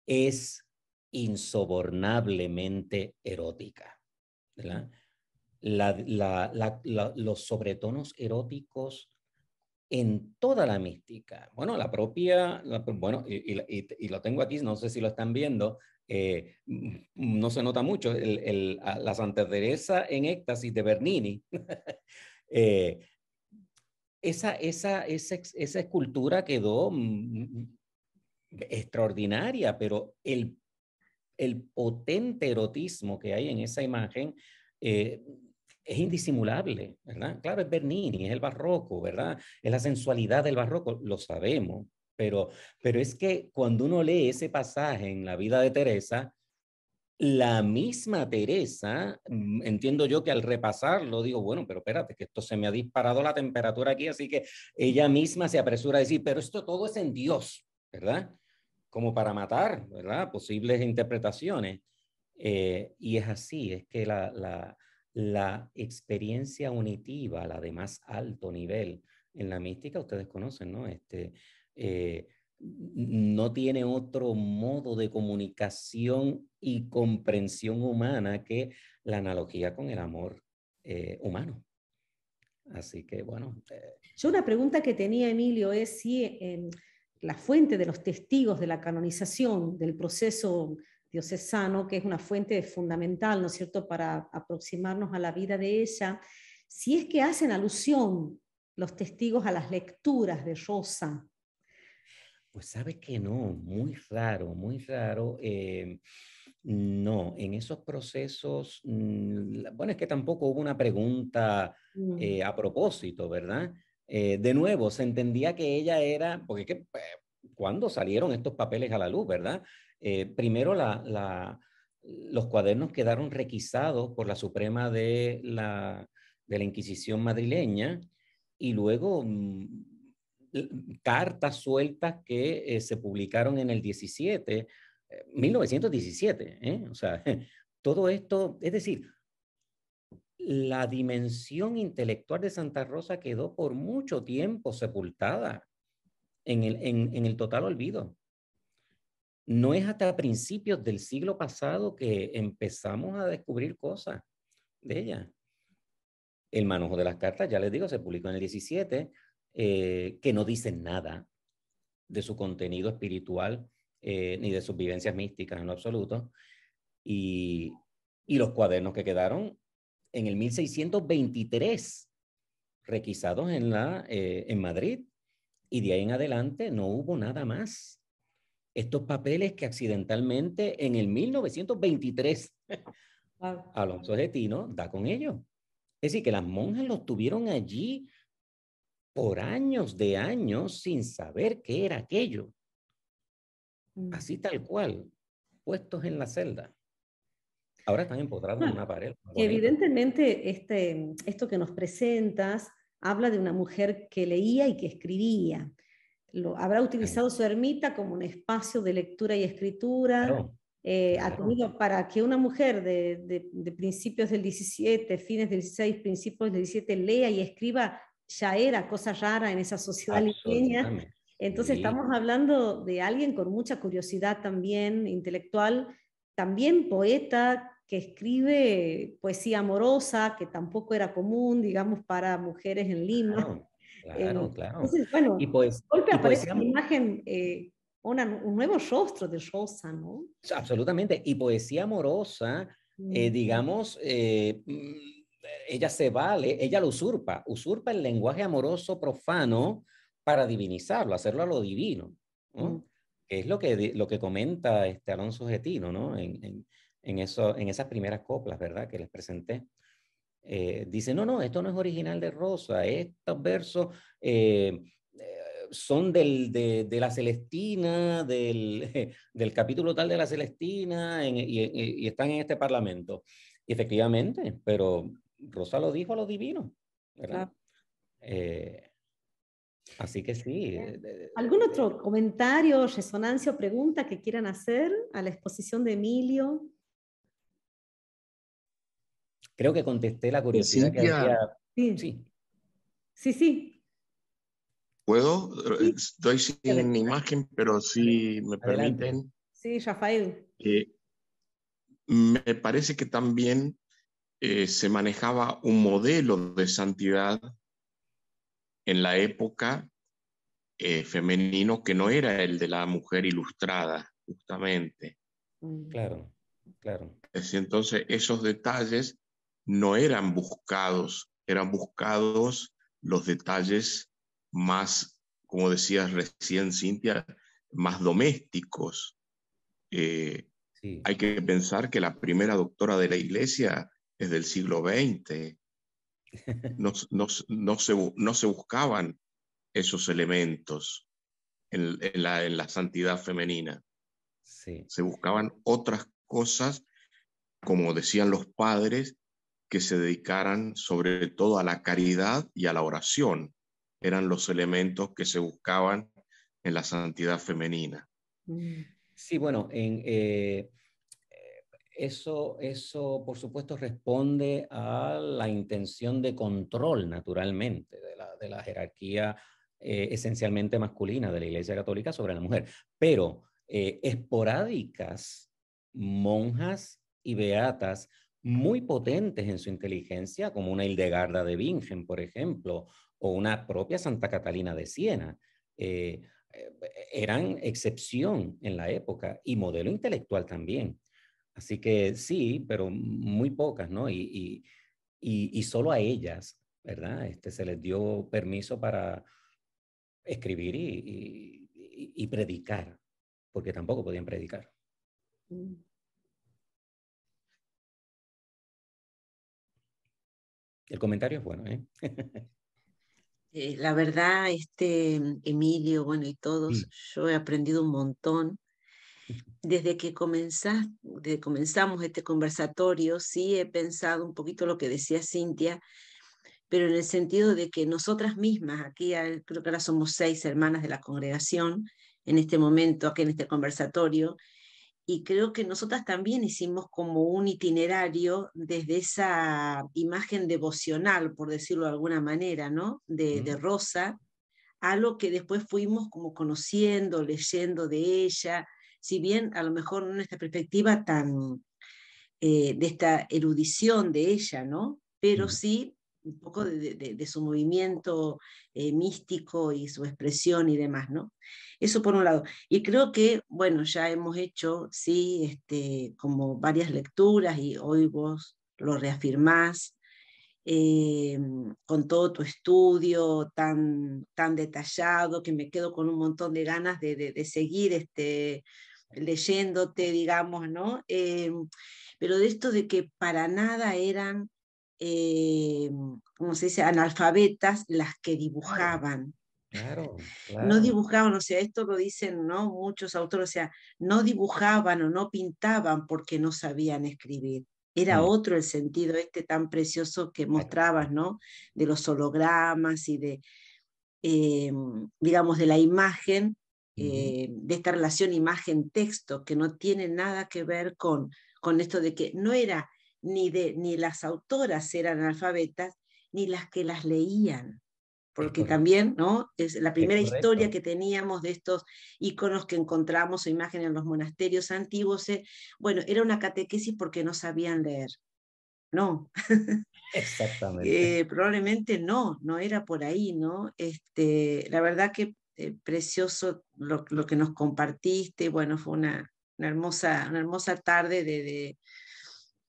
Speaker 1: es insobornablemente erótica, ¿verdad? Los sobretonos eróticos en toda la mística. Bueno, bueno, y lo tengo aquí, no sé si lo están viendo, no se nota mucho, la Santa Teresa en éxtasis de Bernini. eh, esa escultura quedó extraordinaria, pero el potente erotismo que hay en esa imagen eh, es indisimulable, ¿verdad? Claro, es Bernini, es el barroco, ¿verdad? Es la sensualidad del barroco, lo sabemos, pero es que cuando uno lee ese pasaje en la vida de Teresa, la misma Teresa, entiendo yo que al repasarlo digo, bueno, pero espérate, que esto se me ha disparado la temperatura aquí, así que ella misma se apresura a decir, pero esto todo es en Dios, ¿verdad? Como para matar, ¿verdad? Posibles interpretaciones. Y es así, es que la experiencia unitiva, la de más alto nivel en la mística, ustedes conocen, ¿no? Eh, no tiene otro modo de comunicación y comprensión humana que la analogía con el amor humano. Así que, bueno.
Speaker 2: Yo una pregunta que tenía, Emilio, es si la fuente de los testigos de la canonización del proceso diocesano, que es una fuente fundamental, ¿no es cierto?, para aproximarnos a la vida de ella, si es que hacen alusión los testigos a las lecturas de Rosa.
Speaker 1: Pues sabes que no, muy raro, muy raro. No, en esos procesos, bueno, es que tampoco hubo una pregunta a propósito, ¿verdad? De nuevo, se entendía que ella era, porque que, cuando salieron estos papeles a la luz, ¿verdad? Primero los cuadernos quedaron requisados por la Suprema de la Inquisición madrileña y luego cartas sueltas que se publicaron en el 1917, ¿eh? O sea, todo esto, es decir, la dimensión intelectual de Santa Rosa quedó por mucho tiempo sepultada en el total olvido. No es hasta principios del siglo pasado que empezamos a descubrir cosas de ella. El Manojo de las Cartas, ya les digo, se publicó en el 17, que no dicen nada de su contenido espiritual, ni de sus vivencias místicas en lo absoluto. Y, y los cuadernos que quedaron en el 1623, requisados en Madrid, y de ahí en adelante no hubo nada más. Estos papeles que accidentalmente en el 1923 Alonso Getino da con ellos. Es decir, que las monjas los tuvieron allí por años de años sin saber qué era aquello. Así tal cual, puestos en la celda. Ahora están empotrados en una pared.
Speaker 2: Que
Speaker 1: Bonito.
Speaker 2: evidentemente esto que nos presentas habla de una mujer que leía y que escribía. Habrá utilizado su ermita como un espacio de lectura y escritura.
Speaker 1: Claro,
Speaker 2: Ha
Speaker 1: claro.
Speaker 2: tenido para que una mujer de principios del 17, fines del 16, principios del 17 lea y escriba, ya era cosa rara en esa sociedad limeña.
Speaker 1: Absolutamente.
Speaker 2: Entonces
Speaker 1: Sí,
Speaker 2: estamos hablando de alguien con mucha curiosidad también intelectual, también poeta, que escribe poesía amorosa, que tampoco era común, digamos, para mujeres en Lima.
Speaker 1: claro, claro, claro.
Speaker 2: Entonces,
Speaker 1: Y,
Speaker 2: bueno, de
Speaker 1: pues,
Speaker 2: golpe
Speaker 1: y
Speaker 2: aparece
Speaker 1: poesía,
Speaker 2: una imagen, un nuevo rostro de Rosa, ¿no?
Speaker 1: absolutamente. Y poesía amorosa,
Speaker 2: Mm.
Speaker 1: digamos, ella se vale, ella lo usurpa el lenguaje amoroso profano para divinizarlo, hacerlo a lo divino,
Speaker 2: Mm.
Speaker 1: ¿no? Que es lo que comenta Alonso Getino, ¿no? En esas primeras coplas, ¿verdad? Que les presenté. Dice, no, esto no es original de Rosa, estos versos son de la Celestina, del capítulo tal de la Celestina, y están en este parlamento. Y efectivamente, pero Rosa lo dijo a lo divino, ¿verdad?
Speaker 2: Claro.
Speaker 1: Eh, Así que sí.
Speaker 2: ¿Algún otro comentario, resonancia o pregunta que quieran hacer a la exposición de Emilio?
Speaker 1: Creo que contesté la curiosidad que
Speaker 3: Cintia,
Speaker 1: había.
Speaker 2: Sí,
Speaker 1: Sí,
Speaker 2: sí, sí.
Speaker 3: ¿puedo?
Speaker 2: Sí,
Speaker 3: Estoy sin imagen, pero si me
Speaker 1: adelante.
Speaker 3: permiten,
Speaker 2: sí, Rafael.
Speaker 3: me parece que también se manejaba un modelo de santidad en la época femenino que no era el de la mujer ilustrada, justamente.
Speaker 1: Claro, claro.
Speaker 3: Entonces, esos detalles no eran buscados los detalles más, como decías recién, Cintia, más domésticos. Eh,
Speaker 1: Sí.
Speaker 3: Hay que pensar que la primera doctora de la Iglesia es del siglo XX. No se buscaban esos elementos en la santidad femenina.
Speaker 1: Sí.
Speaker 3: Se buscaban otras cosas, como decían los padres, que se dedicaran sobre todo a la caridad y a la oración. Eran los elementos que se buscaban en la santidad femenina.
Speaker 1: Sí, bueno, eso, por supuesto, responde a la intención de control, naturalmente, de la jerarquía esencialmente masculina de la Iglesia Católica sobre la mujer. Pero esporádicas monjas y beatas muy potentes en su inteligencia, como una Hildegarda de Bingen, por ejemplo, o una propia Santa Catalina de Siena, eran excepción en la época y modelo intelectual también. Así que sí, pero muy pocas, ¿no? Y solo a ellas, ¿verdad? Se les dio permiso para escribir y predicar, porque tampoco podían predicar. El comentario es bueno, ¿eh?
Speaker 4: La verdad, Emilio, bueno, y todos,
Speaker 1: Sí.
Speaker 4: yo he aprendido un montón. Desde que comenzamos este conversatorio, sí he pensado un poquito lo que decía Cintia, pero en el sentido de que nosotras mismas, aquí creo que ahora somos 6 hermanas de la congregación, en este momento, aquí en este conversatorio, y creo que nosotras también hicimos como un itinerario desde esa imagen devocional, por decirlo de alguna manera, ¿no? De Rosa, a lo que después fuimos como conociendo, leyendo de ella, si bien a lo mejor no en esta perspectiva tan de esta erudición de ella, ¿no? Pero sí un poco de su movimiento místico y su expresión y demás, ¿no? Eso por un lado. Y creo que, bueno, ya hemos hecho, sí, como varias lecturas y hoy vos lo reafirmás, con todo tu estudio tan detallado, que me quedo con un montón de ganas de seguir leyéndote, digamos, ¿no? Pero de esto de que para nada eran, ¿cómo se dice?, analfabetas las que dibujaban.
Speaker 1: Claro,
Speaker 4: No
Speaker 1: claro.
Speaker 4: dibujaban, o sea, esto lo dicen, ¿no?, muchos autores, o sea, no dibujaban o no pintaban porque no sabían escribir. Era otro el sentido tan precioso que mostrabas, ¿no? De los hologramas y digamos, de la imagen, de esta relación imagen-texto, que no tiene nada que ver con esto de que no era ni las autoras eran analfabetas, ni las que las leían. Porque también, ¿no? Es la primera historia que teníamos de estos iconos que encontramos o imágenes en los monasterios antiguos. Bueno, era una catequesis porque no sabían leer. No.
Speaker 1: Exactamente.
Speaker 4: Probablemente no era por ahí, ¿no? La verdad que precioso lo que nos compartiste. Bueno, fue una hermosa tarde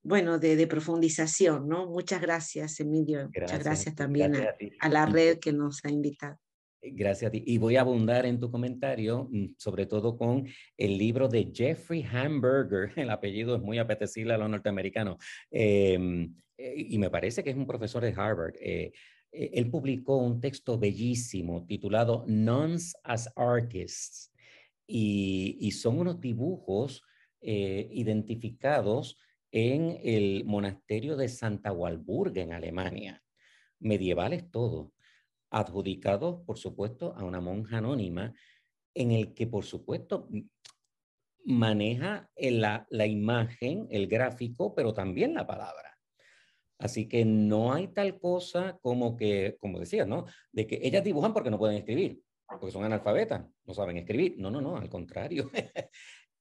Speaker 4: bueno, de profundización, ¿no? Muchas gracias, Emilio. Muchas
Speaker 1: Gracias,
Speaker 4: gracias también
Speaker 1: gracias a ti.
Speaker 4: a la red que nos ha invitado.
Speaker 1: Gracias a ti. Y voy a abundar en tu comentario, sobre todo con el libro de Jeffrey Hamburger. El apellido es muy apetecible a los norteamericanos. Y me parece que es un profesor de Harvard. Él publicó un texto bellísimo titulado Nuns as Artists. Y son unos dibujos identificados en el monasterio de Santa Walburga en Alemania. Medievales todos. adjudicados, por supuesto, a una monja anónima, en el que, por supuesto, maneja la imagen, el gráfico, pero también la palabra. Así que no hay tal cosa como que, como decías, ¿no? De que ellas dibujan porque no pueden escribir, porque son analfabetas, no saben escribir. No, no, no, al contrario.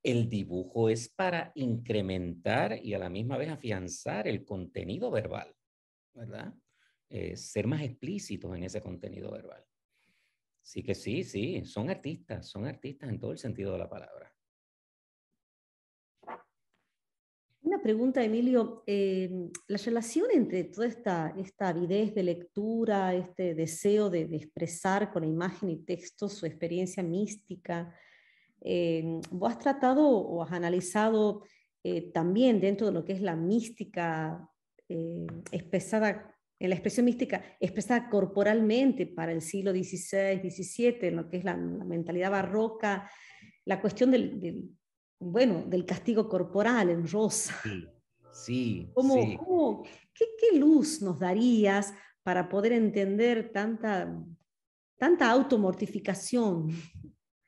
Speaker 1: El dibujo es para incrementar y a la misma vez afianzar el contenido verbal, ¿verdad? Ser más explícitos en ese contenido verbal. Así que sí, sí, son artistas en todo el sentido de la palabra.
Speaker 2: Una pregunta, Emilio. La relación entre toda esta avidez de lectura, este deseo de expresar con imagen y texto su experiencia mística, ¿vos has tratado o has analizado también dentro de lo que es la mística expresada, en la expresión mística expresada corporalmente para el siglo XVI, XVII, en lo que es la mentalidad barroca, la cuestión del castigo corporal en rosa?
Speaker 1: Sí, sí, sí.
Speaker 2: ¿Qué luz nos darías para poder entender tanta automortificación?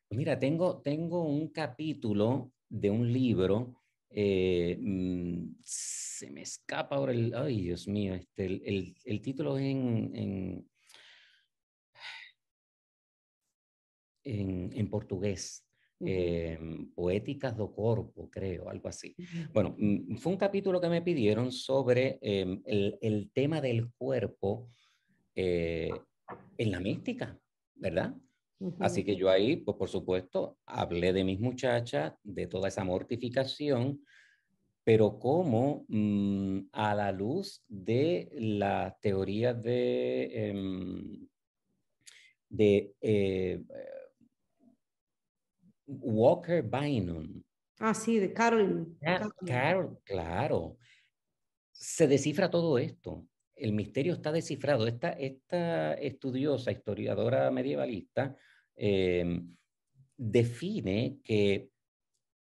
Speaker 1: Mira, tengo un capítulo de un libro, se me escapa ahora ay Dios mío, el título es en portugués, Poéticas do Corpo, creo, algo así. Bueno, fue un capítulo que me pidieron sobre el tema del cuerpo en la mística, ¿verdad? Así que yo ahí, pues por supuesto, hablé de mis muchachas, de toda esa mortificación, pero como a la luz de la teoría de Walker Bynum.
Speaker 2: Ah, sí, de Carol.
Speaker 1: Claro, claro. Se descifra todo esto. El misterio está descifrado. Esta estudiosa, historiadora medievalista, define que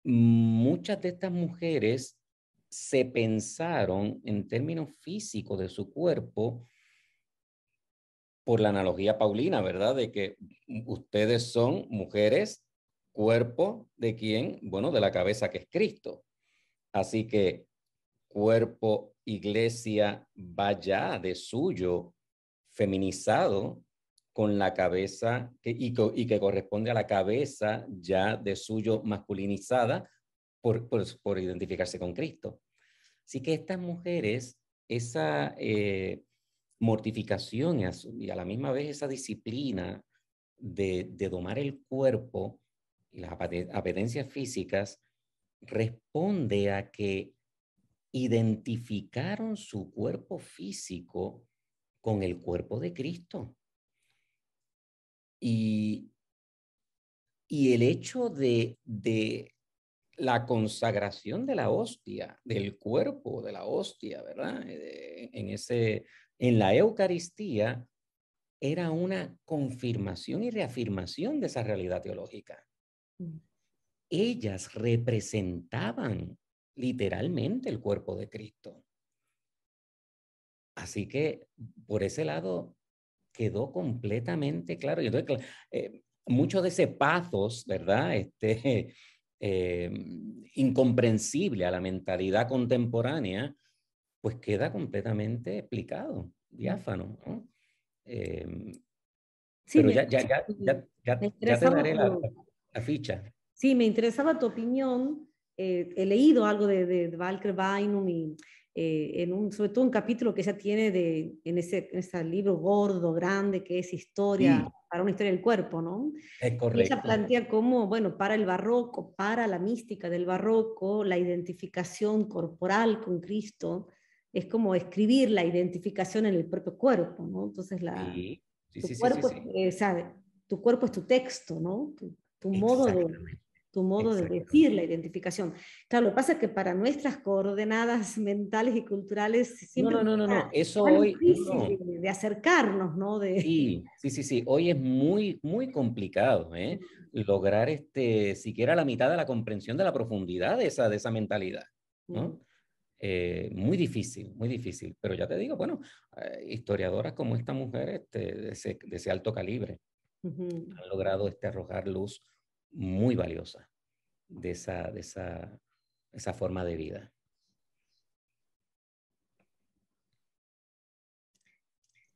Speaker 1: muchas de estas mujeres se pensaron en términos físicos de su cuerpo por la analogía paulina, ¿verdad? De que ustedes son mujeres, cuerpo de quién, bueno, de la cabeza que es Cristo. Así que cuerpo, iglesia, va ya de suyo feminizado con la cabeza y que corresponde a la cabeza ya de suyo masculinizada por identificarse con Cristo. Así que estas mujeres, esa mortificación y a la misma vez esa disciplina de domar el cuerpo y las apetencias físicas responde a que identificaron su cuerpo físico con el cuerpo de Cristo. Y el hecho de la consagración de la hostia, del cuerpo de la hostia, ¿verdad? En la Eucaristía era una confirmación y reafirmación de esa realidad teológica. Ellas representaban literalmente el cuerpo de Cristo. Así que por ese lado quedó completamente claro. Y entonces, mucho de ese pathos, ¿verdad? Incomprensible a la mentalidad contemporánea, pues queda completamente explicado, diáfano, ¿no?
Speaker 2: Sí,
Speaker 1: Pero
Speaker 2: me
Speaker 1: ya te
Speaker 2: interesaba
Speaker 1: daré la ficha.
Speaker 2: Sí, me interesaba tu opinión. He leído algo de Walker Bynum y sobre todo un capítulo que ella tiene en ese libro gordo, grande, que es historia,
Speaker 1: Sí,
Speaker 2: para una historia del cuerpo, ¿no?
Speaker 1: es
Speaker 2: Y ella
Speaker 1: correcto.
Speaker 2: plantea cómo, bueno, para el barroco, para la mística del barroco, la identificación corporal con Cristo es como escribir la identificación en el propio cuerpo, ¿no? Entonces,
Speaker 1: Sí,
Speaker 2: tu
Speaker 1: sí, sí, sí,
Speaker 2: cuerpo,
Speaker 1: sí.
Speaker 2: ¿sabe? Tu cuerpo es tu texto, ¿no? Tu modo
Speaker 1: Exactamente,
Speaker 2: de
Speaker 1: exactamente.
Speaker 2: decir la identificación. Claro, lo que pasa es que para nuestras coordenadas mentales y culturales siempre
Speaker 1: No. Eso
Speaker 2: es
Speaker 1: hoy,
Speaker 2: difícil de acercarnos, ¿no?
Speaker 1: Sí. Hoy es muy, muy complicado, ¿eh? Lograr siquiera la mitad de la comprensión de la profundidad de esa mentalidad, ¿no? muy difícil. Pero ya te digo, bueno, historiadoras como esta mujer de ese alto calibre han logrado arrojar luz muy valiosa de esa forma de vida.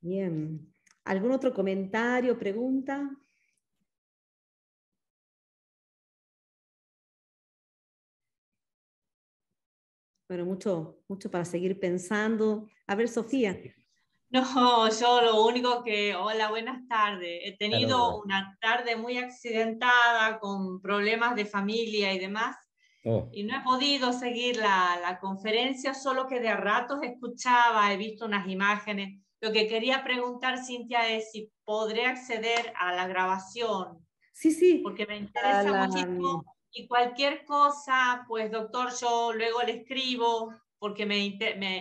Speaker 2: Bien. ¿Algún otro comentario, pregunta? Bueno, mucho para seguir pensando. A ver, Sofía.
Speaker 5: No, yo lo único que, hola, buenas tardes. He tenido una tarde muy accidentada con problemas de familia y demás. Y no he podido seguir la conferencia, solo que de a ratos escuchaba, he visto unas imágenes. Lo que quería preguntar, Cintia, es si podré acceder a la grabación.
Speaker 2: Sí.
Speaker 5: Porque me interesa muchísimo. Y cualquier cosa, pues doctor, yo luego le escribo, porque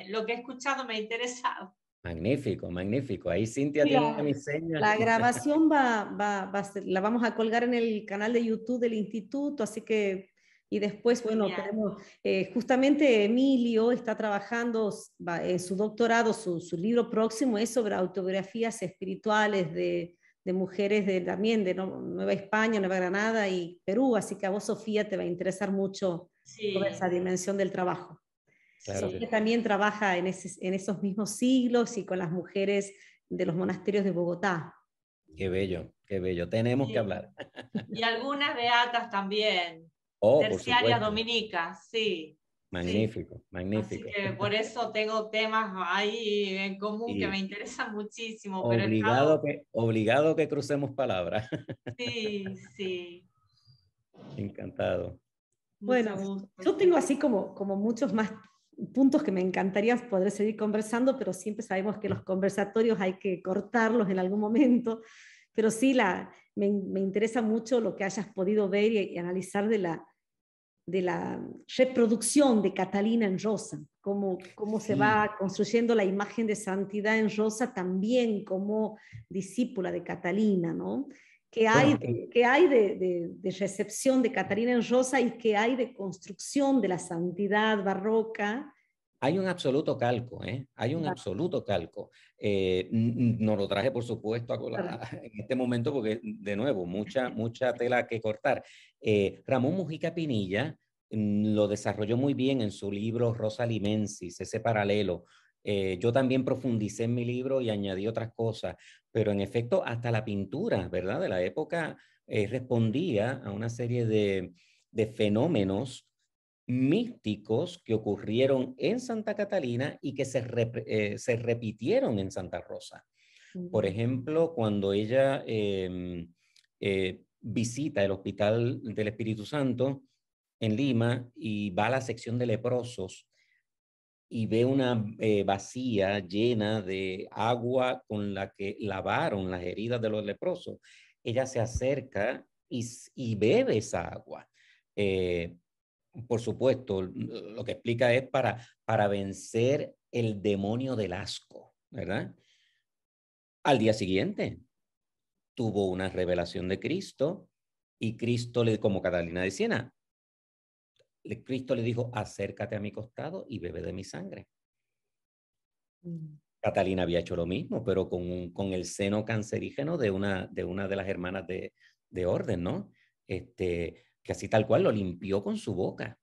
Speaker 5: lo que he escuchado me interesa.
Speaker 1: Magnífico. Ahí Cintia tiene mis señas.
Speaker 2: La grabación la vamos a colgar en el canal de YouTube del instituto, así que, y después, bueno, tenemos, justamente Emilio está trabajando en su doctorado, su libro próximo es sobre autobiografías espirituales de mujeres también de Nueva España, Nueva Granada y Perú, así que a vos, Sofía, te va a interesar mucho toda esa dimensión del trabajo.
Speaker 1: Claro.
Speaker 2: Sofía también trabaja en esos mismos siglos y con las mujeres de los monasterios de Bogotá.
Speaker 1: Qué bello. Tenemos que hablar.
Speaker 5: Y algunas beatas también.
Speaker 1: Terciarias
Speaker 5: dominicas, sí.
Speaker 1: Magnífico.
Speaker 5: Así que por eso tengo temas ahí en común que me interesan muchísimo.
Speaker 1: Obligado que crucemos palabras.
Speaker 5: Sí.
Speaker 1: Encantado.
Speaker 2: Bueno, yo tengo así como muchos más puntos que me encantaría poder seguir conversando, pero siempre sabemos que los conversatorios hay que cortarlos en algún momento. Pero sí, me interesa mucho lo que hayas podido ver y analizar de la reproducción de Catalina en Rosa, cómo se va construyendo la imagen de santidad en Rosa también como discípula de Catalina, ¿no? ¿Qué hay de recepción de Catalina en Rosa y qué hay de construcción de la santidad barroca?
Speaker 1: Hay un absoluto calco, Hay un absoluto calco. No lo traje, por supuesto, en este momento porque, de nuevo, mucha tela que cortar. Ramón Mujica Pinilla lo desarrolló muy bien en su libro Rosa Limensis, ese paralelo. Yo también profundicé en mi libro y añadí otras cosas, pero en efecto, hasta la pintura, ¿verdad? De la época respondía a una serie de fenómenos místicos que ocurrieron en Santa Catalina y que se repitieron en Santa Rosa. Por ejemplo, cuando ella visita el Hospital del Espíritu Santo en Lima y va a la sección de leprosos y ve una vacía llena de agua con la que lavaron las heridas de los leprosos, ella se acerca y bebe esa agua. Por supuesto, lo que explica es para vencer el demonio del asco, ¿verdad? Al día siguiente tuvo una revelación de Cristo y Cristo, como Catalina de Siena, Cristo le dijo, acércate a mi costado y bebe de mi sangre. Catalina había hecho lo mismo, pero con el seno cancerígeno de una de las hermanas de orden, ¿no? Que así tal cual lo limpió con su boca.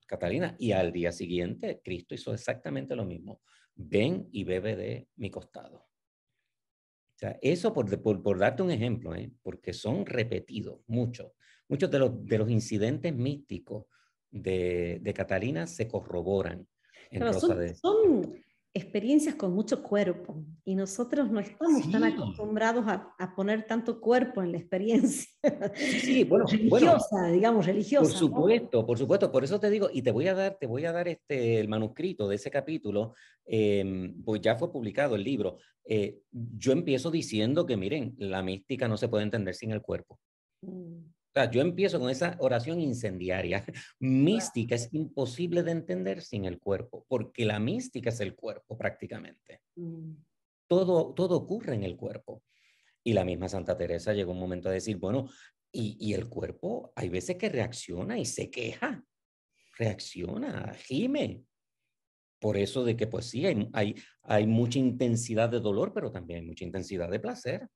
Speaker 1: Catalina, y al día siguiente Cristo hizo exactamente lo mismo. Ven y bebe de mi costado. O sea, eso por darte un ejemplo, porque son repetidos muchos de los incidentes místicos de Catalina se corroboran en Rosa de...
Speaker 2: Son experiencias con mucho cuerpo y nosotros no estamos tan acostumbrados a poner tanto cuerpo en la experiencia religiosa, digamos, religiosa.
Speaker 1: Por supuesto, ¿no? Por eso te digo, y te voy a dar el manuscrito de ese capítulo, pues ya fue publicado el libro. Yo empiezo diciendo que, miren, la mística no se puede entender sin el cuerpo. O sea, yo empiezo con esa oración incendiaria. Mística es imposible de entender sin el cuerpo, porque la mística es el cuerpo prácticamente. Todo ocurre en el cuerpo. Y la misma Santa Teresa llegó un momento a decir, bueno, y el cuerpo hay veces que reacciona y se queja, reacciona, gime. por eso de que pues sí, hay mucha intensidad de dolor, pero también hay mucha intensidad de placer.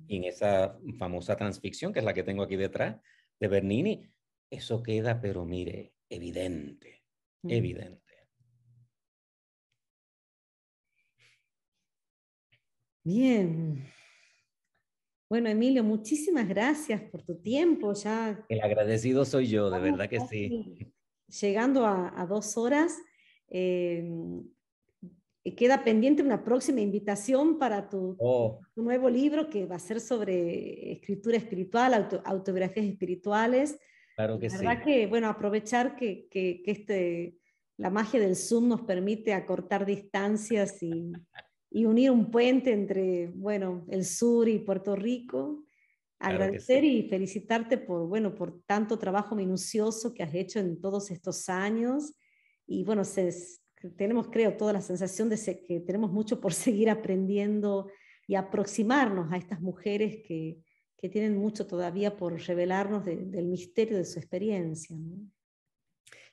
Speaker 1: Y en esa famosa transficción, que es la que tengo aquí detrás, de Bernini, eso queda, pero mire, evidente, evidente.
Speaker 2: Bien. Bueno, Emilio, muchísimas gracias por tu tiempo. Ya
Speaker 1: el agradecido soy yo, de verdad que sí.
Speaker 2: Llegando a 2 horas, queda pendiente una próxima invitación para tu nuevo libro, que va a ser sobre escritura espiritual, autobiografías espirituales.
Speaker 1: Claro que
Speaker 2: la verdad que, bueno, aprovechar que la magia del Zoom nos permite acortar distancias y unir un puente entre, bueno, el sur y Puerto Rico. Agradecer y felicitarte por tanto trabajo minucioso que has hecho en todos estos años. Y bueno, tenemos, creo, toda la sensación de que tenemos mucho por seguir aprendiendo y aproximarnos a estas mujeres que tienen mucho todavía por revelarnos del misterio de su experiencia, ¿no?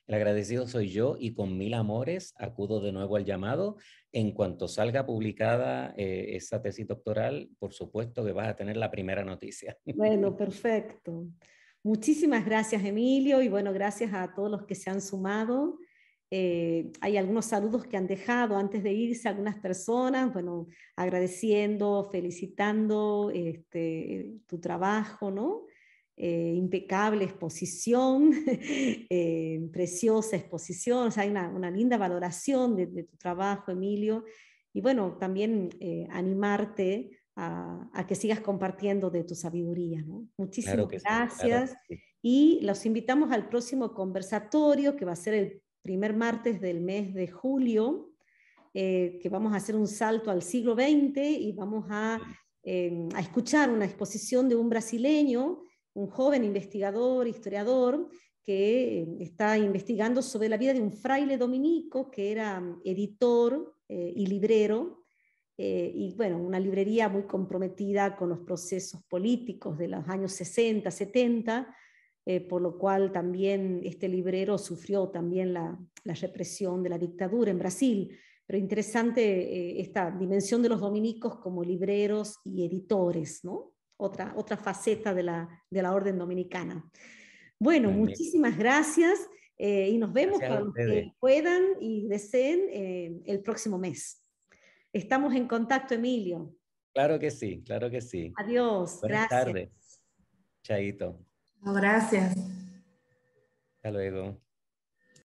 Speaker 1: El agradecido soy yo y con 1000 amores acudo de nuevo al llamado. En cuanto salga publicada esa tesis doctoral, por supuesto que vas a tener la primera noticia.
Speaker 2: Bueno, perfecto. Muchísimas gracias, Emilio, y bueno, gracias a todos los que se han sumado. Hay algunos saludos que han dejado antes de irse algunas personas, bueno, agradeciendo, felicitando tu trabajo, ¿no? Impecable exposición, preciosa exposición, o sea, hay una linda valoración de tu trabajo, Emilio, y bueno, también animarte a que sigas compartiendo de tu sabiduría, ¿no? Muchísimas gracias.
Speaker 1: Claro que sí.
Speaker 2: Y los invitamos al próximo conversatorio, que va a ser el primer martes del mes de julio, que vamos a hacer un salto al siglo XX y vamos a escuchar una exposición de un brasileño, un joven investigador, historiador, que está investigando sobre la vida de un fraile dominico que era editor y librero, y bueno, una librería muy comprometida con los procesos políticos de los años 60, 70, por lo cual también este librero sufrió también la represión de la dictadura en Brasil. Pero interesante esta dimensión de los dominicos como libreros y editores, ¿no? Otra faceta de la orden dominicana. Bueno, muchísimas gracias y nos vemos para los que puedan y deseen el próximo mes. Estamos en contacto, Emilio.
Speaker 1: Claro que sí, claro que sí.
Speaker 2: Adiós,
Speaker 1: Buenas
Speaker 2: gracias.
Speaker 1: tardes. Chaito.
Speaker 6: Gracias.
Speaker 1: Hasta luego.